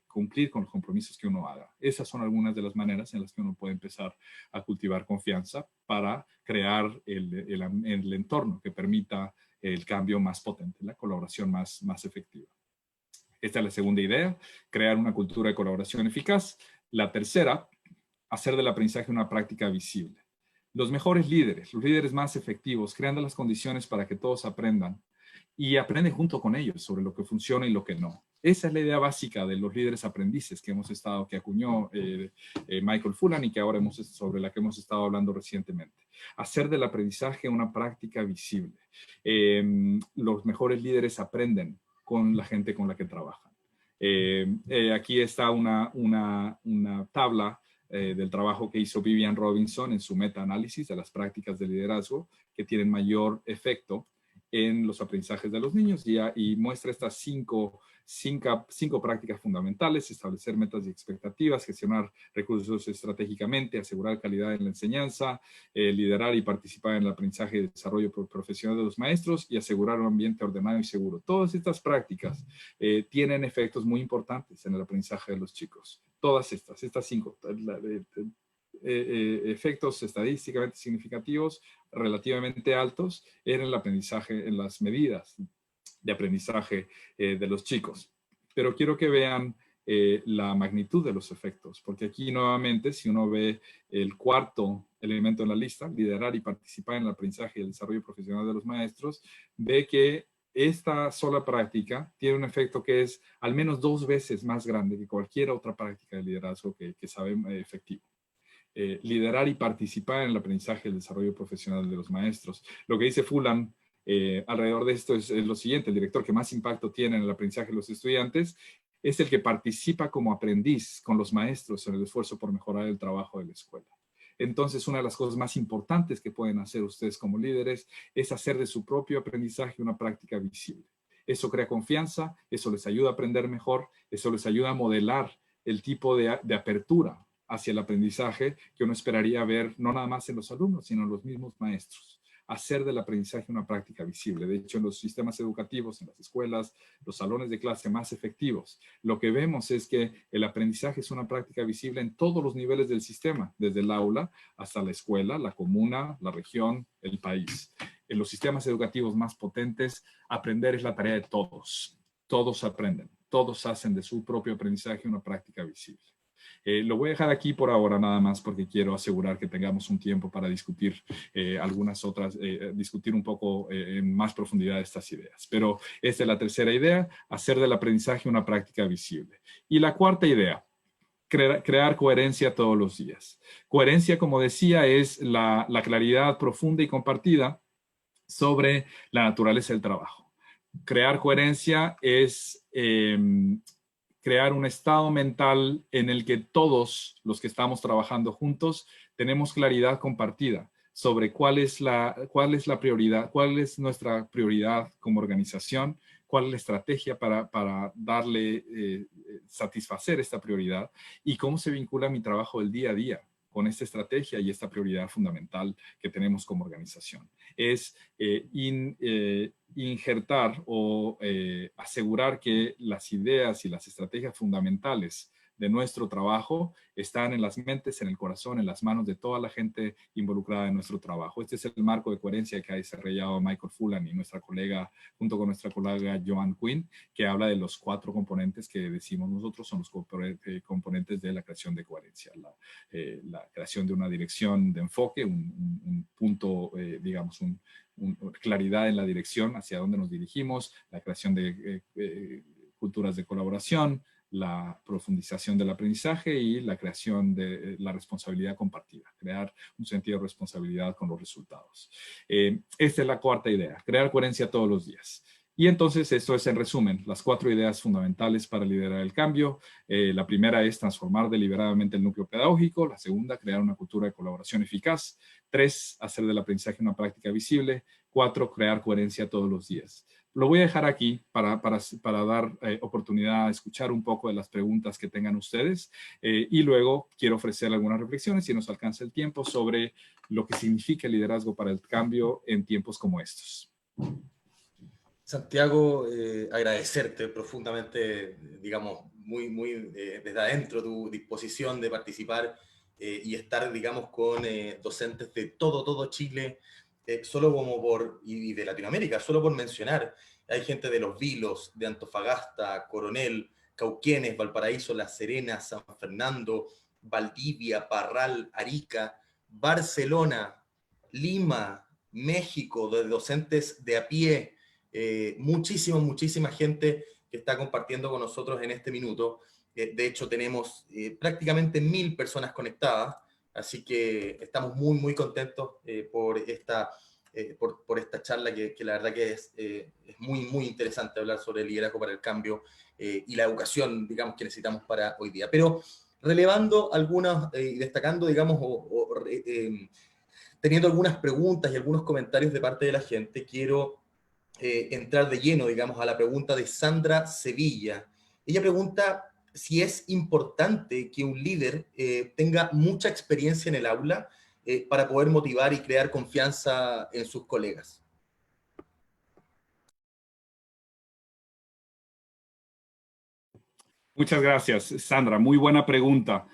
cumplir con los compromisos que uno haga. Esas son algunas de las maneras en las que uno puede empezar a cultivar confianza para crear el entorno que permita el cambio más potente, la colaboración más efectiva. Esta es la segunda idea, crear una cultura de colaboración eficaz. La tercera, hacer del aprendizaje una práctica visible. Los mejores líderes, los líderes más efectivos, creando las condiciones para que todos aprendan y aprenden junto con ellos sobre lo que funciona y lo que no. Esa es la idea básica de los líderes aprendices que acuñó Michael Fullan y sobre la que hemos estado hablando recientemente. Hacer del aprendizaje una práctica visible. Los mejores líderes aprenden con la gente con la que trabajan. Aquí está una tabla del trabajo que hizo Vivian Robinson en su meta-análisis de las prácticas de liderazgo que tienen mayor efecto en los aprendizajes de los niños y muestra estas cinco prácticas fundamentales: establecer metas y expectativas, gestionar recursos estratégicamente, asegurar calidad en la enseñanza, liderar y participar en el aprendizaje y desarrollo profesional de los maestros y asegurar un ambiente ordenado y seguro. Todas estas prácticas tienen efectos muy importantes en el aprendizaje de los chicos. Todas estas cinco, efectos estadísticamente significativos, relativamente altos en el aprendizaje, en las medidas de aprendizaje de los chicos. Pero quiero que vean la magnitud de los efectos, porque aquí nuevamente, si uno ve el cuarto elemento en la lista, liderar y participar en el aprendizaje y el desarrollo profesional de los maestros, ve que esta sola práctica tiene un efecto que es al menos 2 veces más grande que cualquier otra práctica de liderazgo que sabe efectivo. Liderar y participar en el aprendizaje y el desarrollo profesional de los maestros. Lo que dice Fulham alrededor de esto es lo siguiente: el director que más impacto tiene en el aprendizaje de los estudiantes es el que participa como aprendiz con los maestros en el esfuerzo por mejorar el trabajo de la escuela. Entonces, una de las cosas más importantes que pueden hacer ustedes como líderes es hacer de su propio aprendizaje una práctica visible. Eso crea confianza, eso les ayuda a aprender mejor, eso les ayuda a modelar el tipo de apertura hacia el aprendizaje que uno esperaría ver no nada más en los alumnos, sino en los mismos maestros. Hacer del aprendizaje una práctica visible. De hecho, en los sistemas educativos, en las escuelas, los salones de clase más efectivos, lo que vemos es que el aprendizaje es una práctica visible en todos los niveles del sistema, desde el aula hasta la escuela, la comuna, la región, el país. En los sistemas educativos más potentes, aprender es la tarea de todos. Todos aprenden. Todos hacen de su propio aprendizaje una práctica visible. Lo voy a dejar aquí por ahora nada más porque quiero asegurar que tengamos un tiempo para discutir algunas otras, discutir un poco en más profundidad estas ideas. Pero esta es la tercera idea: hacer del aprendizaje una práctica visible. Y la cuarta idea: crear coherencia todos los días. Coherencia, como decía, es la claridad profunda y compartida sobre la naturaleza del trabajo. Crear coherencia es crear un estado mental en el que todos los que estamos trabajando juntos tenemos claridad compartida sobre cuál es la prioridad, cuál es nuestra prioridad como organización, cuál es la estrategia para darle, satisfacer esta prioridad y cómo se vincula mi trabajo del día a día con esta estrategia y esta prioridad fundamental que tenemos como organización. Es injertar o asegurar que las ideas y las estrategias fundamentales de nuestro trabajo están en las mentes, en el corazón, en las manos de toda la gente involucrada en nuestro trabajo. Este es el marco de coherencia que ha desarrollado Michael Fulham y nuestra colega, junto con nuestra colega Joanne Quinn, que habla de los 4 componentes que decimos nosotros son los componentes de la creación de coherencia. La creación de una dirección de enfoque, un punto, digamos, claridad en la dirección hacia dónde nos dirigimos, la creación de culturas de colaboración, la profundización del aprendizaje y la creación de la responsabilidad compartida, crear un sentido de responsabilidad con los resultados. Esta es la cuarta idea: crear coherencia todos los días. Y entonces esto es, en resumen, las 4 ideas fundamentales para liderar el cambio. La primera es transformar deliberadamente el núcleo pedagógico. La segunda, crear una cultura de colaboración eficaz. 3, hacer del aprendizaje una práctica visible. 4, crear coherencia todos los días. Lo voy a dejar aquí para dar oportunidad a escuchar un poco de las preguntas que tengan ustedes y luego quiero ofrecer algunas reflexiones, si nos alcanza el tiempo, sobre lo que significa el liderazgo para el cambio en tiempos como estos. Santiago, agradecerte profundamente, digamos, muy desde adentro tu disposición de participar y estar, digamos, con docentes de todo Chile, solo como y de Latinoamérica, solo por mencionar. Hay gente de Los Vilos, de Antofagasta, Coronel, Cauquenes, Valparaíso, La Serena, San Fernando, Valdivia, Parral, Arica, Barcelona, Lima, México, de docentes de a pie. Muchísima gente que está compartiendo con nosotros en este minuto. De hecho, tenemos prácticamente 1000 personas conectadas, así que estamos muy contentos por esta por esta charla que la verdad que es muy, muy interesante hablar sobre el liderazgo para el cambio y la educación, digamos, que necesitamos para hoy día. Pero relevando algunas y destacando, digamos, teniendo algunas preguntas y algunos comentarios de parte de la gente, quiero entrar de lleno, digamos, a la pregunta de Sandra Sevilla. Ella pregunta si es importante que un líder tenga mucha experiencia en el aula para poder motivar y crear confianza en sus colegas. Muchas gracias, Sandra. Muy buena pregunta.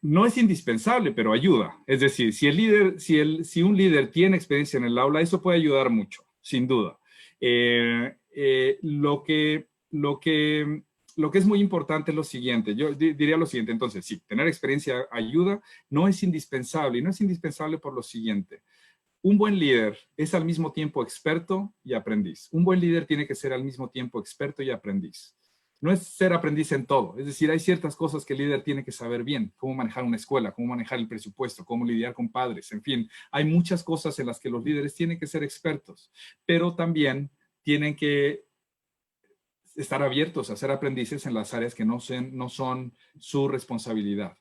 No es indispensable, pero ayuda. Es decir, si un líder tiene experiencia en el aula, eso puede ayudar mucho, sin duda. Lo que es muy importante es lo siguiente. Yo diría lo siguiente. Entonces, sí, tener experiencia ayuda, no es indispensable. Y no es indispensable por lo siguiente. Un buen líder es al mismo tiempo experto y aprendiz. Un buen líder tiene que ser al mismo tiempo experto y aprendiz. No es ser aprendiz en todo. Es decir, hay ciertas cosas que el líder tiene que saber bien. Cómo manejar una escuela, cómo manejar el presupuesto, cómo lidiar con padres. En fin, hay muchas cosas en las que los líderes tienen que ser expertos, pero también tienen que estar abiertos a ser aprendices en las áreas que no son su responsabilidad.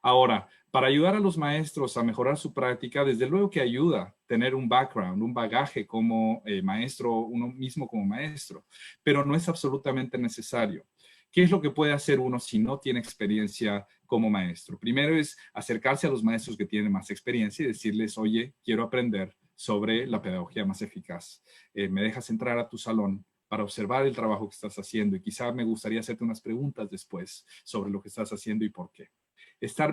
Ahora, para ayudar a los maestros a mejorar su práctica, desde luego que ayuda tener un background, un bagaje como maestro, uno mismo como maestro, pero no es absolutamente necesario. ¿Qué es lo que puede hacer uno si no tiene experiencia como maestro? Primero es acercarse a los maestros que tienen más experiencia y decirles, oye, quiero aprender sobre la pedagogía más eficaz. ¿Me dejas entrar a tu salón para observar el trabajo que estás haciendo? Y quizá me gustaría hacerte unas preguntas después sobre lo que estás haciendo y por qué.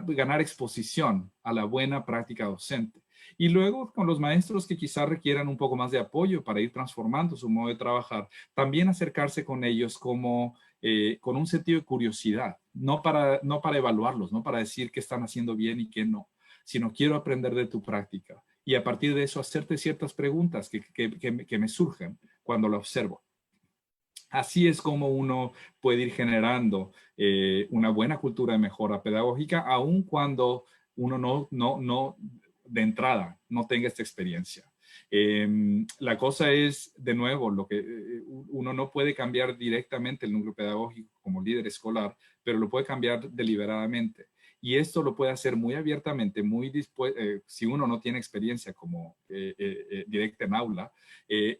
Ganar exposición a la buena práctica docente. Y luego con los maestros que quizás requieran un poco más de apoyo para ir transformando su modo de trabajar, también acercarse con ellos como con un sentido de curiosidad, no para evaluarlos, no para decir qué están haciendo bien y qué no, sino quiero aprender de tu práctica. Y a partir de eso hacerte ciertas preguntas que me surgen cuando lo observo. Así es como uno puede ir generando una buena cultura de mejora pedagógica, aun cuando uno no de entrada no tenga esta experiencia. La cosa es, de nuevo, uno no puede cambiar directamente el núcleo pedagógico como líder escolar, pero lo puede cambiar deliberadamente. Y esto lo puede hacer muy abiertamente, si uno no tiene experiencia como directa en aula,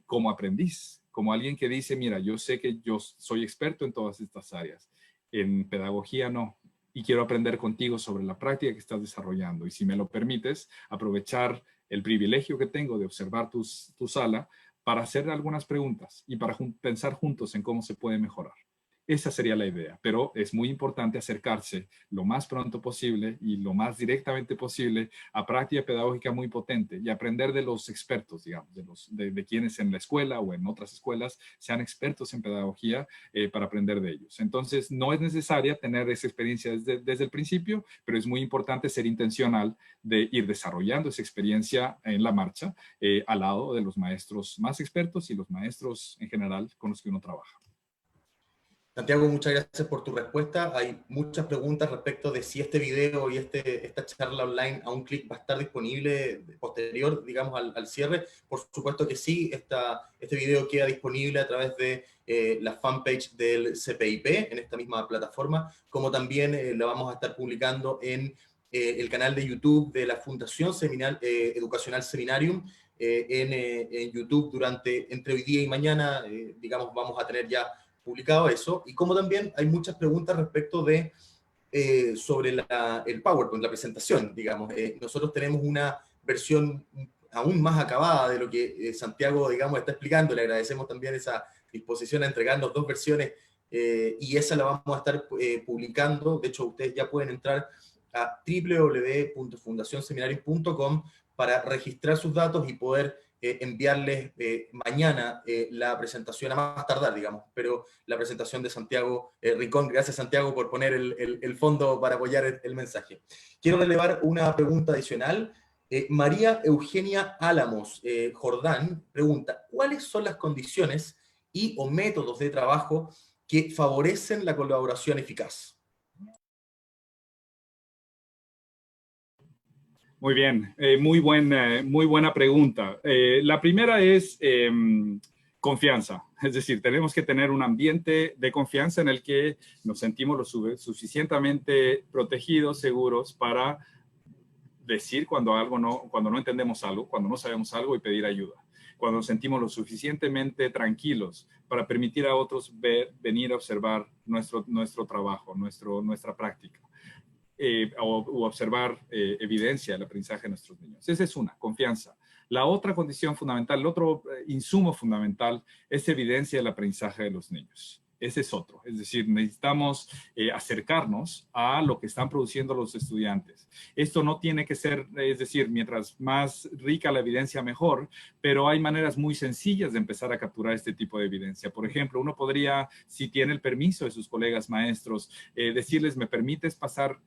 como aprendiz, como alguien que dice, mira, yo sé que yo soy experto en todas estas áreas, en pedagogía no, y quiero aprender contigo sobre la práctica que estás desarrollando. Y si me lo permites, aprovechar el privilegio que tengo de observar tu sala para hacer algunas preguntas y para pensar juntos en cómo se puede mejorar. Esa sería la idea, pero es muy importante acercarse lo más pronto posible y lo más directamente posible a práctica pedagógica muy potente y aprender de los expertos, digamos, de quienes en la escuela o en otras escuelas sean expertos en pedagogía para aprender de ellos. Entonces, no es necesaria tener esa experiencia desde el principio, pero es muy importante ser intencional de ir desarrollando esa experiencia en la marcha al lado de los maestros más expertos y los maestros en general con los que uno trabaja. Santiago, muchas gracias por tu respuesta. Hay muchas preguntas respecto de si este video y esta charla online a un clic va a estar disponible posterior, digamos, al cierre. Por supuesto que sí, este video queda disponible a través de la fanpage del CPIP en esta misma plataforma, como también la vamos a estar publicando en el canal de YouTube de la Fundación Educacional Seminarium, en YouTube entre hoy día y mañana, digamos, vamos a tener ya publicado eso, y como también hay muchas preguntas respecto de sobre el PowerPoint, la presentación, digamos. Nosotros tenemos una versión aún más acabada de lo que Santiago, digamos, está explicando. Le agradecemos también esa disposición a entregarnos dos versiones y esa la vamos a estar publicando. De hecho, ustedes ya pueden entrar a www.fundacionseminarios.com para registrar sus datos y poder enviarles mañana la presentación, a más tardar, digamos, pero la presentación de Santiago Rincón. Gracias, Santiago, por poner el fondo para apoyar el mensaje. Quiero relevar una pregunta adicional. María Eugenia Álamos Jordán pregunta, ¿cuáles son las condiciones y o métodos de trabajo que favorecen la colaboración eficaz? Muy bien, muy buena pregunta. La primera es confianza, es decir, tenemos que tener un ambiente de confianza en el que nos sentimos suficientemente protegidos, seguros para decir cuando no entendemos algo, cuando no sabemos algo y pedir ayuda. Cuando nos sentimos lo suficientemente tranquilos para permitir a otros venir a observar nuestro trabajo, nuestra práctica. O observar evidencia del aprendizaje de nuestros niños. Esa es una, confianza. La otra condición fundamental, el otro insumo fundamental es evidencia del aprendizaje de los niños. Ese es otro. Es decir, necesitamos acercarnos a lo que están produciendo los estudiantes. Esto no tiene que ser, es decir, mientras más rica la evidencia, mejor, pero hay maneras muy sencillas de empezar a capturar este tipo de evidencia. Por ejemplo, uno podría, si tiene el permiso de sus colegas maestros, decirles, ¿me permites pasar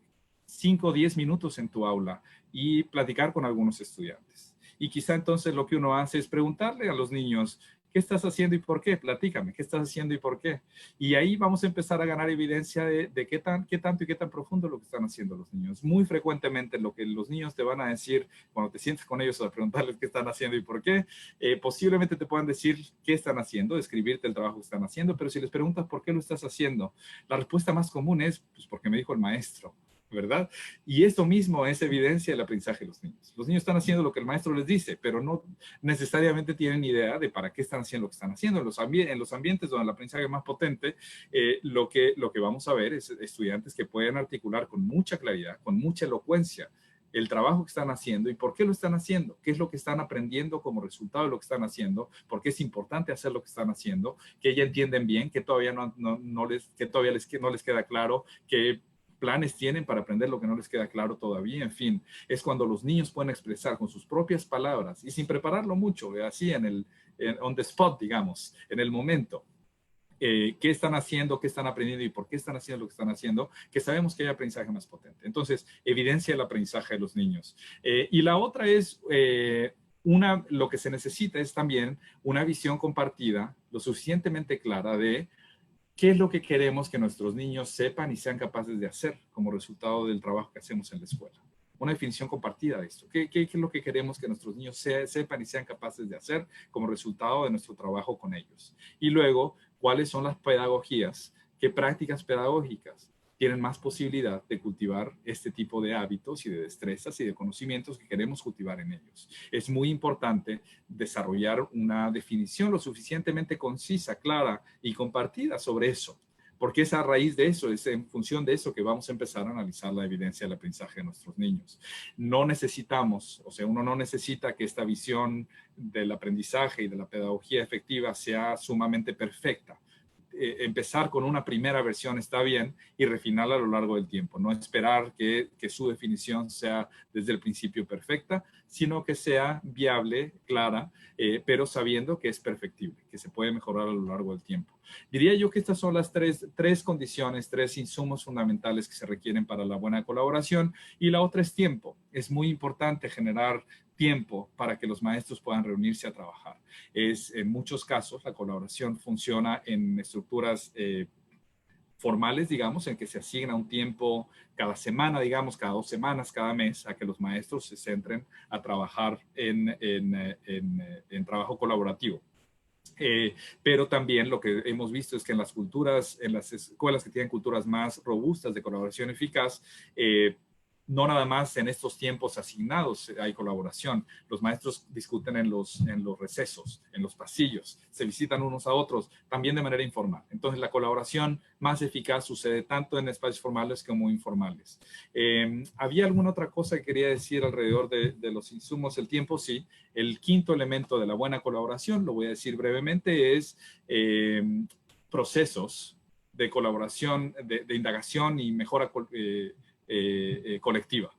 5 o 10 minutos en tu aula y platicar con algunos estudiantes? Y quizá entonces lo que uno hace es preguntarle a los niños, ¿qué estás haciendo y por qué? Platícame, ¿qué estás haciendo y por qué? Y ahí vamos a empezar a ganar evidencia de qué tanto y qué tan profundo es lo que están haciendo los niños. Muy frecuentemente lo que los niños te van a decir cuando te sientes con ellos a preguntarles qué están haciendo y por qué, posiblemente te puedan decir qué están haciendo, describirte el trabajo que están haciendo, pero si les preguntas por qué lo estás haciendo, la respuesta más común es, pues porque me dijo el maestro, ¿verdad? Y esto mismo es evidencia del aprendizaje de los niños. Los niños están haciendo lo que el maestro les dice, pero no necesariamente tienen idea de para qué están haciendo lo que están haciendo. En los ambientes donde el aprendizaje es más potente, lo que vamos a ver es estudiantes que pueden articular con mucha claridad, con mucha elocuencia, el trabajo que están haciendo y por qué lo están haciendo, qué es lo que están aprendiendo como resultado de lo que están haciendo, por qué es importante hacer lo que están haciendo, que ya entienden bien, que todavía no les queda claro, que planes tienen para aprender lo que no les queda claro todavía. En fin, es cuando los niños pueden expresar con sus propias palabras y sin prepararlo mucho, así on the spot, digamos, en el momento, qué están haciendo, qué están aprendiendo y por qué están haciendo lo que están haciendo, que sabemos que hay aprendizaje más potente. Entonces, evidencia el aprendizaje de los niños. Y la otra es, lo que se necesita es también una visión compartida, lo suficientemente clara de ¿qué es lo que queremos que nuestros niños sepan y sean capaces de hacer como resultado del trabajo que hacemos en la escuela? Una definición compartida de esto. ¿Qué es lo que queremos que nuestros niños sepan y sean capaces de hacer como resultado de nuestro trabajo con ellos? Y luego, ¿cuáles son las pedagogías? ¿Qué prácticas pedagógicas tienen más posibilidad de cultivar este tipo de hábitos y de destrezas y de conocimientos que queremos cultivar en ellos? Es muy importante desarrollar una definición lo suficientemente concisa, clara y compartida sobre eso, porque es a raíz de eso, es en función de eso que vamos a empezar a analizar la evidencia del aprendizaje de nuestros niños. No necesitamos, o sea, uno no necesita que esta visión del aprendizaje y de la pedagogía efectiva sea sumamente perfecta. Empezar con una primera versión está bien y refinarla a lo largo del tiempo. No esperar que su definición sea desde el principio perfecta, sino que sea viable, clara, pero sabiendo que es perfectible, que se puede mejorar a lo largo del tiempo. Diría yo que estas son las tres condiciones, tres insumos fundamentales que se requieren para la buena colaboración. Y la otra es tiempo. Es muy importante generar tiempo para que los maestros puedan reunirse a trabajar. En muchos casos, la colaboración funciona en estructuras formales, digamos, en que se asigna un tiempo cada semana, digamos, cada 2 semanas, cada mes, a que los maestros se centren a trabajar en trabajo colaborativo. Pero también lo que hemos visto es que en las escuelas que tienen culturas más robustas de colaboración eficaz, no nada más en estos tiempos asignados hay colaboración. Los maestros discuten en los recesos, en los pasillos, se visitan unos a otros, también de manera informal. Entonces, la colaboración más eficaz sucede tanto en espacios formales como informales. ¿Había alguna otra cosa que quería decir alrededor de los insumos? El tiempo, sí. El quinto elemento de la buena colaboración, lo voy a decir brevemente, es procesos de colaboración, de indagación y mejora colectiva.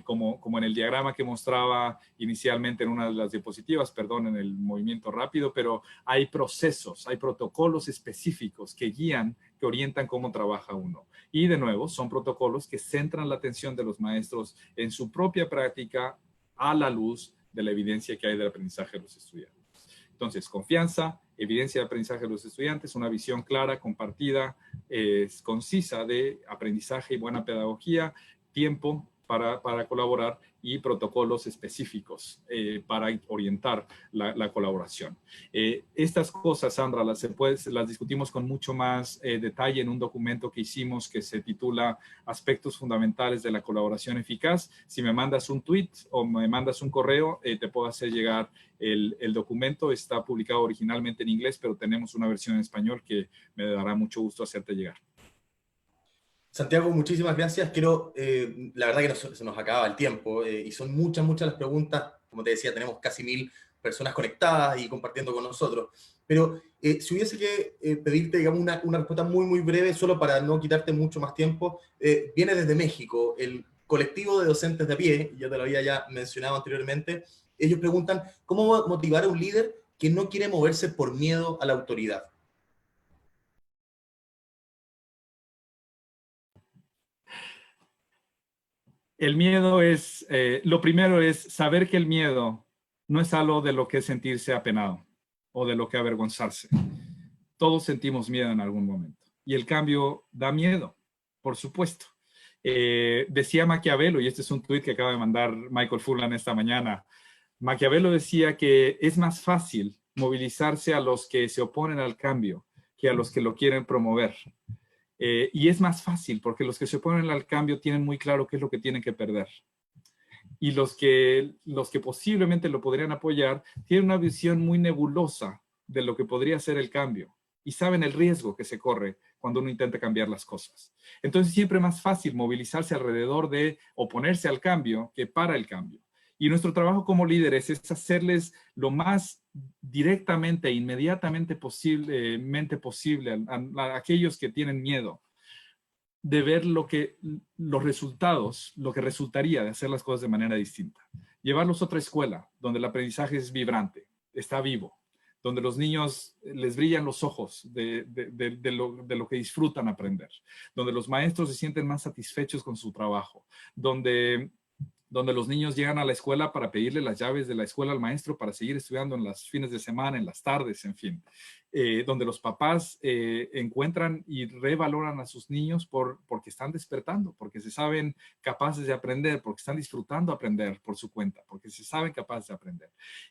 Como en el diagrama que mostraba inicialmente en una de las diapositivas, perdón, en el movimiento rápido, pero hay procesos, hay protocolos específicos que guían, que orientan cómo trabaja uno. Y de nuevo, son protocolos que centran la atención de los maestros en su propia práctica a la luz de la evidencia que hay del aprendizaje de los estudiantes. Entonces, confianza, evidencia de aprendizaje de los estudiantes, una visión clara, compartida, concisa de aprendizaje y buena pedagogía, tiempo para colaborar y protocolos específicos para orientar la colaboración. Estas cosas, Sandra, las discutimos con mucho más detalle en un documento que hicimos que se titula Aspectos fundamentales de la colaboración eficaz. Si me mandas un tweet o me mandas un correo, te puedo hacer llegar el documento. Está publicado originalmente en inglés, pero tenemos una versión en español que me dará mucho gusto hacerte llegar. Santiago, muchísimas gracias. La verdad que se nos acaba el tiempo y son muchas las preguntas. Como te decía, tenemos casi 1000 personas conectadas y compartiendo con nosotros. Pero si hubiese que pedirte, digamos, una respuesta muy breve, solo para no quitarte mucho más tiempo, viene desde México, el colectivo de docentes de a pie, ya te lo había ya mencionado anteriormente. Ellos preguntan, ¿cómo motivar a un líder que no quiere moverse por miedo a la autoridad? El miedo es, lo primero es saber que el miedo no es algo de lo que sentirse apenado o de lo que avergonzarse. Todos sentimos miedo en algún momento y el cambio da miedo, por supuesto. Decía Maquiavelo, y este es un tuit que acaba de mandar Michael Fullan esta mañana, Maquiavelo decía que es más fácil movilizarse a los que se oponen al cambio que a los que lo quieren promover. Y es más fácil porque los que se oponen al cambio tienen muy claro qué es lo que tienen que perder. Y los que posiblemente lo podrían apoyar tienen una visión muy nebulosa de lo que podría ser el cambio y saben el riesgo que se corre cuando uno intenta cambiar las cosas. Entonces siempre es más fácil movilizarse alrededor de oponerse al cambio que para el cambio. Y nuestro trabajo como líderes es hacerles lo más directamente e inmediatamente posible a aquellos que tienen miedo de ver los resultados, lo que resultaría de hacer las cosas de manera distinta. Llevarlos a otra escuela donde el aprendizaje es vibrante, está vivo, donde los niños les brillan los ojos de lo que disfrutan aprender, donde los maestros se sienten más satisfechos con su trabajo, donde los niños llegan a la escuela para pedirle las llaves de la escuela al maestro para seguir estudiando en los fines de semana, en las tardes, en fin. Donde los papás encuentran y revaloran a sus niños porque están despertando, porque se saben capaces de aprender, porque están disfrutando aprender por su cuenta, porque se saben capaces de aprender.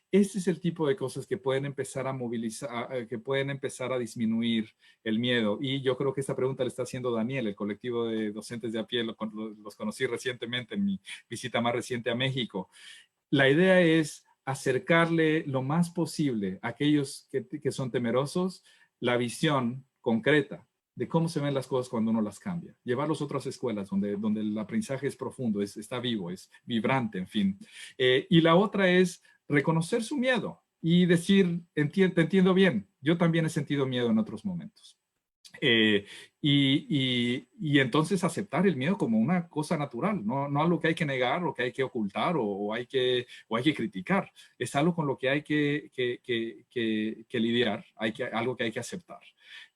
Este es el tipo de cosas que pueden empezar a movilizar, que pueden empezar a disminuir el miedo. Y yo creo que esta pregunta le está haciendo Daniel, el colectivo de docentes de a pie, los conocí recientemente en mi visita más reciente a México. La idea es acercarle lo más posible a aquellos que son temerosos la visión concreta de cómo se ven las cosas cuando uno las cambia. Llevarlos a otras escuelas donde el aprendizaje es profundo, está vivo, es vibrante, en fin. Y la otra es reconocer su miedo y decir, te entiendo bien, yo también he sentido miedo en otros momentos. Y entonces aceptar el miedo como una cosa natural, no algo que hay que negar o que hay que ocultar o hay que criticar. Es algo con lo que hay que lidiar, algo que hay que aceptar.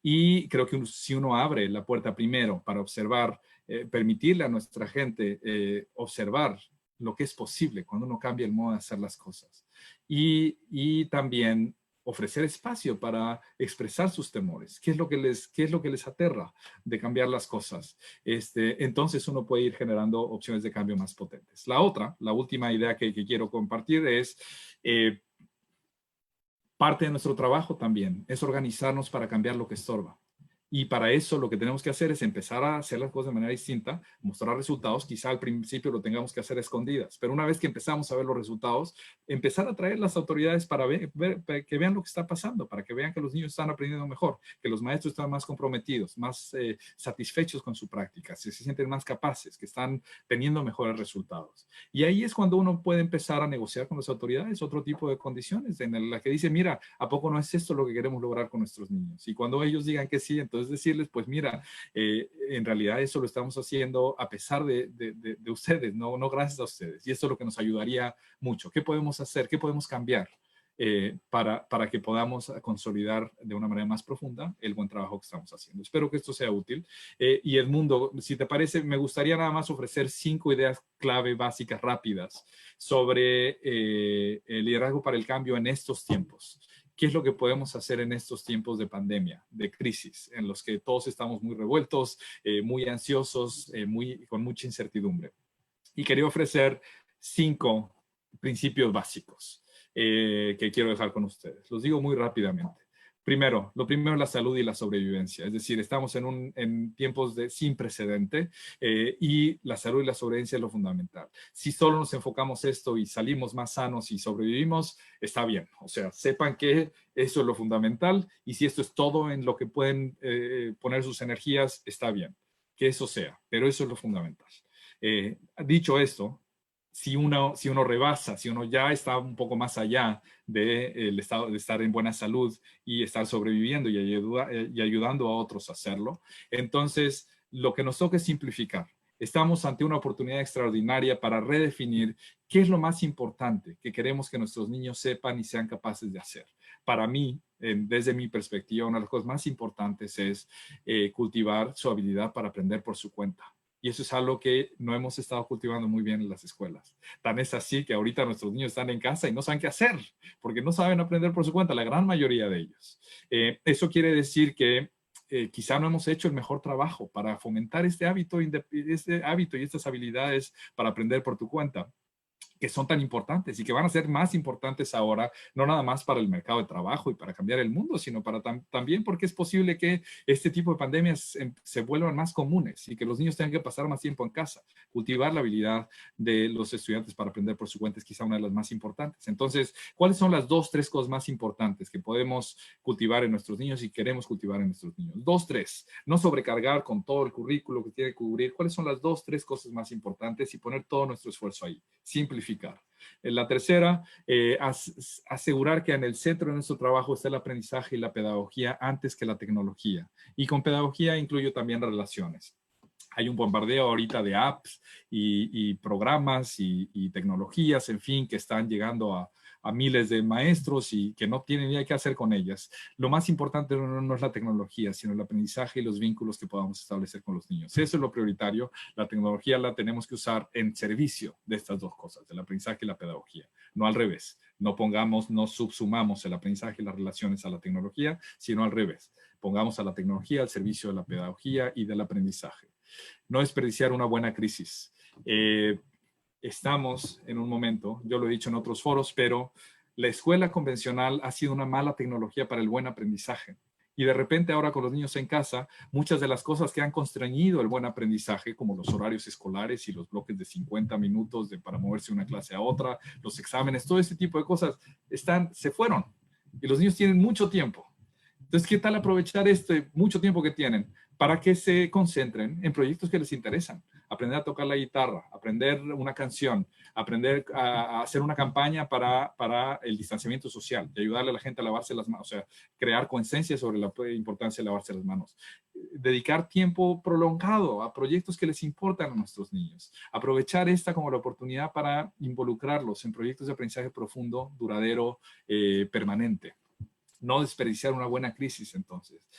Y creo que si uno abre la puerta primero para observar, permitirle a nuestra gente observar lo que es posible cuando uno cambia el modo de hacer las cosas. Y también ofrecer espacio para expresar sus temores. ¿Qué es lo que les aterra de cambiar las cosas? Entonces uno puede ir generando opciones de cambio más potentes. La última idea que quiero compartir es parte de nuestro trabajo también es organizarnos para cambiar lo que estorba. Y para eso lo que tenemos que hacer es empezar a hacer las cosas de manera distinta, mostrar resultados. Quizá al principio lo tengamos que hacer a escondidas, pero una vez que empezamos a ver los resultados, empezar a traer las autoridades para que vean lo que está pasando, para que vean que los niños están aprendiendo mejor, que los maestros están más comprometidos, más satisfechos con su práctica, se sienten más capaces, que están teniendo mejores resultados. Y ahí es cuando uno puede empezar a negociar con las autoridades otro tipo de condiciones en la que dice, mira, ¿a poco no es esto lo que queremos lograr con nuestros niños? Y cuando ellos digan que sí, entonces decirles, pues mira, en realidad eso lo estamos haciendo a pesar de ustedes, no gracias a ustedes. Y esto es lo que nos ayudaría mucho. ¿Qué podemos hacer? ¿Qué podemos cambiar para que podamos consolidar de una manera más profunda el buen trabajo que estamos haciendo? Espero que esto sea útil. Y Edmundo, si te parece, me gustaría nada más ofrecer 5 ideas clave básicas rápidas sobre el liderazgo para el cambio en estos tiempos. ¿Qué es lo que podemos hacer en estos tiempos de pandemia, de crisis, en los que todos estamos muy revueltos, muy ansiosos, con mucha incertidumbre? Y quería ofrecer 5 principios básicos que quiero dejar con ustedes. Los digo muy rápidamente. Primero, lo primero es la salud y la sobrevivencia. Es decir, estamos en tiempos sin precedente y la salud y la sobrevivencia es lo fundamental. Si solo nos enfocamos esto y salimos más sanos y sobrevivimos, está bien. O sea, sepan que eso es lo fundamental y si esto es todo en lo que pueden poner sus energías, está bien. Que eso sea, pero eso es lo fundamental. Dicho esto, si uno rebasa, si uno ya está un poco más allá del estado de estar en buena salud y estar sobreviviendo y ayudando a otros a hacerlo, entonces lo que nos toca es simplificar. Estamos ante una oportunidad extraordinaria para redefinir qué es lo más importante que queremos que nuestros niños sepan y sean capaces de hacer. Para mí, desde mi perspectiva, una de las cosas más importantes es cultivar su habilidad para aprender por su cuenta. Y eso es algo que no hemos estado cultivando muy bien en las escuelas. Tan es así que ahorita nuestros niños están en casa y no saben qué hacer, porque no saben aprender por su cuenta, la gran mayoría de ellos. Eso quiere decir que quizá no hemos hecho el mejor trabajo para fomentar este hábito y estas habilidades para aprender por tu cuenta, que son tan importantes y que van a ser más importantes ahora, no nada más para el mercado de trabajo y para cambiar el mundo, sino para también porque es posible que este tipo de pandemias se vuelvan más comunes y que los niños tengan que pasar más tiempo en casa. Cultivar la habilidad de los estudiantes para aprender por su cuenta es quizá una de las más importantes. Entonces, ¿cuáles son las 2, 3 cosas más importantes que podemos cultivar en nuestros niños y queremos cultivar en nuestros niños? 2, 3. No sobrecargar con todo el currículo que tiene que cubrir. ¿Cuáles son las 2, 3 cosas más importantes y poner todo nuestro esfuerzo ahí? Simplificar. La tercera, asegurar que en el centro de nuestro trabajo está el aprendizaje y la pedagogía antes que la tecnología. Y con pedagogía incluyo también relaciones. Hay un bombardeo ahorita de apps y programas y tecnologías, en fin, que están llegando a miles de maestros y que no tienen idea qué hacer con ellas. Lo más importante no es la tecnología, sino el aprendizaje y los vínculos que podamos establecer con los niños. Eso es lo prioritario. La tecnología la tenemos que usar en servicio de estas 2 cosas, del aprendizaje y la pedagogía, no al revés. No subsumamos el aprendizaje y las relaciones a la tecnología, sino al revés. Pongamos a la tecnología al servicio de la pedagogía y del aprendizaje. No desperdiciar una buena crisis. Estamos en un momento, yo lo he dicho en otros foros, pero la escuela convencional ha sido una mala tecnología para el buen aprendizaje. Y de repente ahora con los niños en casa, muchas de las cosas que han constreñido el buen aprendizaje, como los horarios escolares y los bloques de 50 minutos para moverse de una clase a otra, los exámenes, todo ese tipo de cosas se fueron. Y los niños tienen mucho tiempo. Entonces, ¿qué tal aprovechar este mucho tiempo que tienen para que se concentren en proyectos que les interesan? Aprender a tocar la guitarra, aprender una canción, aprender a hacer una campaña para el distanciamiento social, de ayudarle a la gente a lavarse las manos, o sea, crear conciencia sobre la importancia de lavarse las manos. Dedicar tiempo prolongado a proyectos que les importan a nuestros niños. Aprovechar esta como la oportunidad para involucrarlos en proyectos de aprendizaje profundo, duradero, permanente. No desperdiciar una buena crisis, entonces.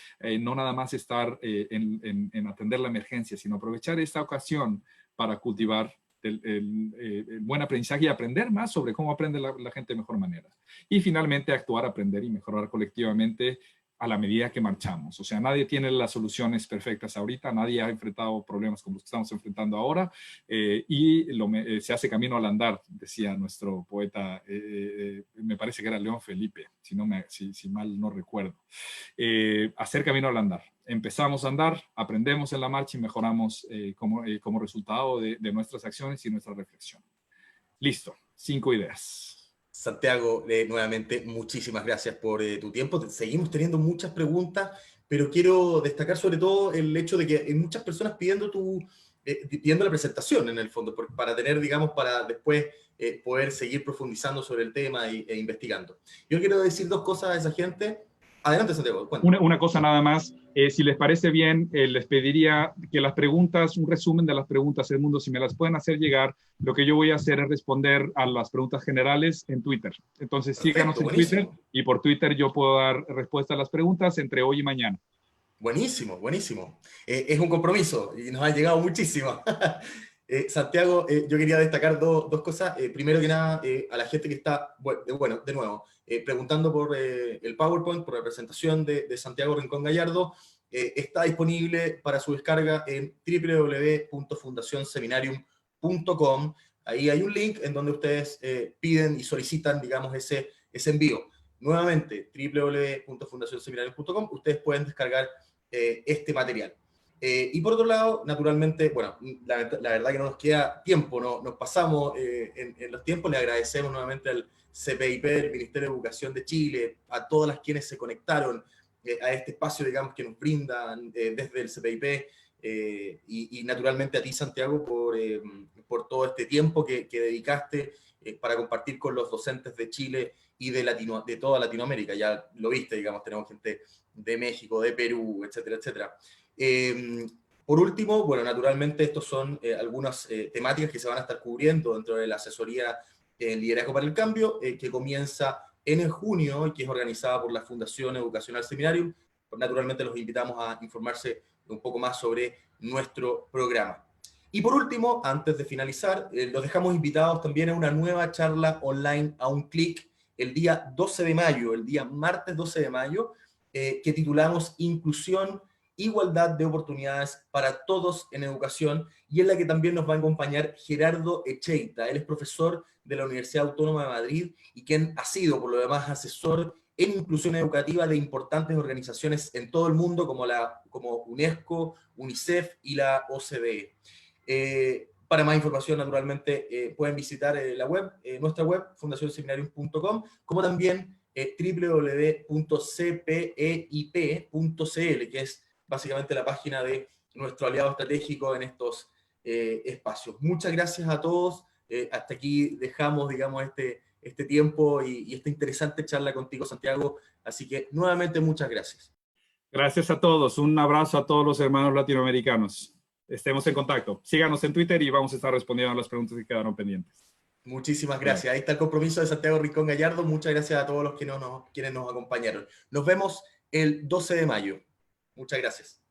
No nada más estar en atender la emergencia, sino aprovechar esta ocasión para cultivar el buen aprendizaje y aprender más sobre cómo aprende la gente de mejor manera. Y finalmente, actuar, aprender y mejorar colectivamente a la medida que marchamos. O sea, nadie tiene las soluciones perfectas ahorita, nadie ha enfrentado problemas como los que estamos enfrentando ahora se hace camino al andar, decía nuestro poeta, me parece que era León Felipe, si mal no recuerdo. Hacer camino al andar. Empezamos a andar, aprendemos en la marcha y mejoramos como resultado de nuestras acciones y nuestra reflexión. Listo, 5 ideas. Santiago, nuevamente, muchísimas gracias por tu tiempo. Seguimos teniendo muchas preguntas, pero quiero destacar sobre todo el hecho de que hay muchas personas pidiendo la presentación, en el fondo, para tener, digamos, para después poder seguir profundizando sobre el tema e investigando. Yo quiero decir 2 cosas a esa gente. Adelante, Santiago, cuéntame. Una cosa nada más, si les parece bien, les pediría que las preguntas, un resumen de las preguntas del mundo, si me las pueden hacer llegar, lo que yo voy a hacer es responder a las preguntas generales en Twitter. Entonces, perfecto, síganos en buenísimo. Twitter y por Twitter yo puedo dar respuesta a las preguntas entre hoy y mañana. Buenísimo, buenísimo. Es un compromiso y nos ha llegado muchísimo. Santiago, yo quería destacar 2 cosas. Primero que nada, a la gente que está, bueno, de nuevo, preguntando por el PowerPoint, por la presentación de Santiago Rincón Gallardo, está disponible para su descarga en www.fundacionseminarium.com. Ahí hay un link en donde ustedes piden y solicitan, digamos, ese envío. Nuevamente, www.fundacionseminarios.com, ustedes pueden descargar este material. Y por otro lado, naturalmente, bueno, la verdad que no nos queda tiempo, no, nos pasamos en los tiempos. Le agradecemos nuevamente al CPIP, del Ministerio de Educación de Chile, a todas las quienes se conectaron a este espacio, digamos, que nos brindan desde el CPIP, y naturalmente a ti, Santiago, por todo este tiempo que dedicaste para compartir con los docentes de Chile y de toda Latinoamérica. Ya lo viste, digamos, tenemos gente de México, de Perú, etcétera, etcétera. Por último, bueno, naturalmente estos son algunas temáticas que se van a estar cubriendo dentro de la asesoría Liderazgo para el Cambio, que comienza en junio y que es organizada por la Fundación Educacional Seminarium. Naturalmente los invitamos a informarse un poco más sobre nuestro programa. Y por último, antes de finalizar, los dejamos invitados también a una nueva charla online a un clic el día 12 de mayo, el día martes 12 de mayo, que titulamos Inclusión, Igualdad de Oportunidades para Todos en Educación, y en la que también nos va a acompañar Gerardo Echeita. Él es profesor de la Universidad Autónoma de Madrid y quien ha sido, por lo demás, asesor en inclusión educativa de importantes organizaciones en todo el mundo, como UNESCO, UNICEF y la OCDE. Para más información, naturalmente, pueden visitar nuestra web, fundacionseminarium.com, como también www.cpeip.cl, que es básicamente la página de nuestro aliado estratégico en estos espacios. Muchas gracias a todos. Hasta aquí dejamos, digamos, este tiempo y esta interesante charla contigo, Santiago. Así que, nuevamente, muchas gracias. Gracias a todos. Un abrazo a todos los hermanos latinoamericanos. Estemos en contacto. Síganos en Twitter y vamos a estar respondiendo a las preguntas que quedaron pendientes. Muchísimas gracias. Ahí está el compromiso de Santiago Rincón Gallardo. Muchas gracias a todos los quienes nos acompañaron. Nos vemos el 12 de mayo. Muchas gracias.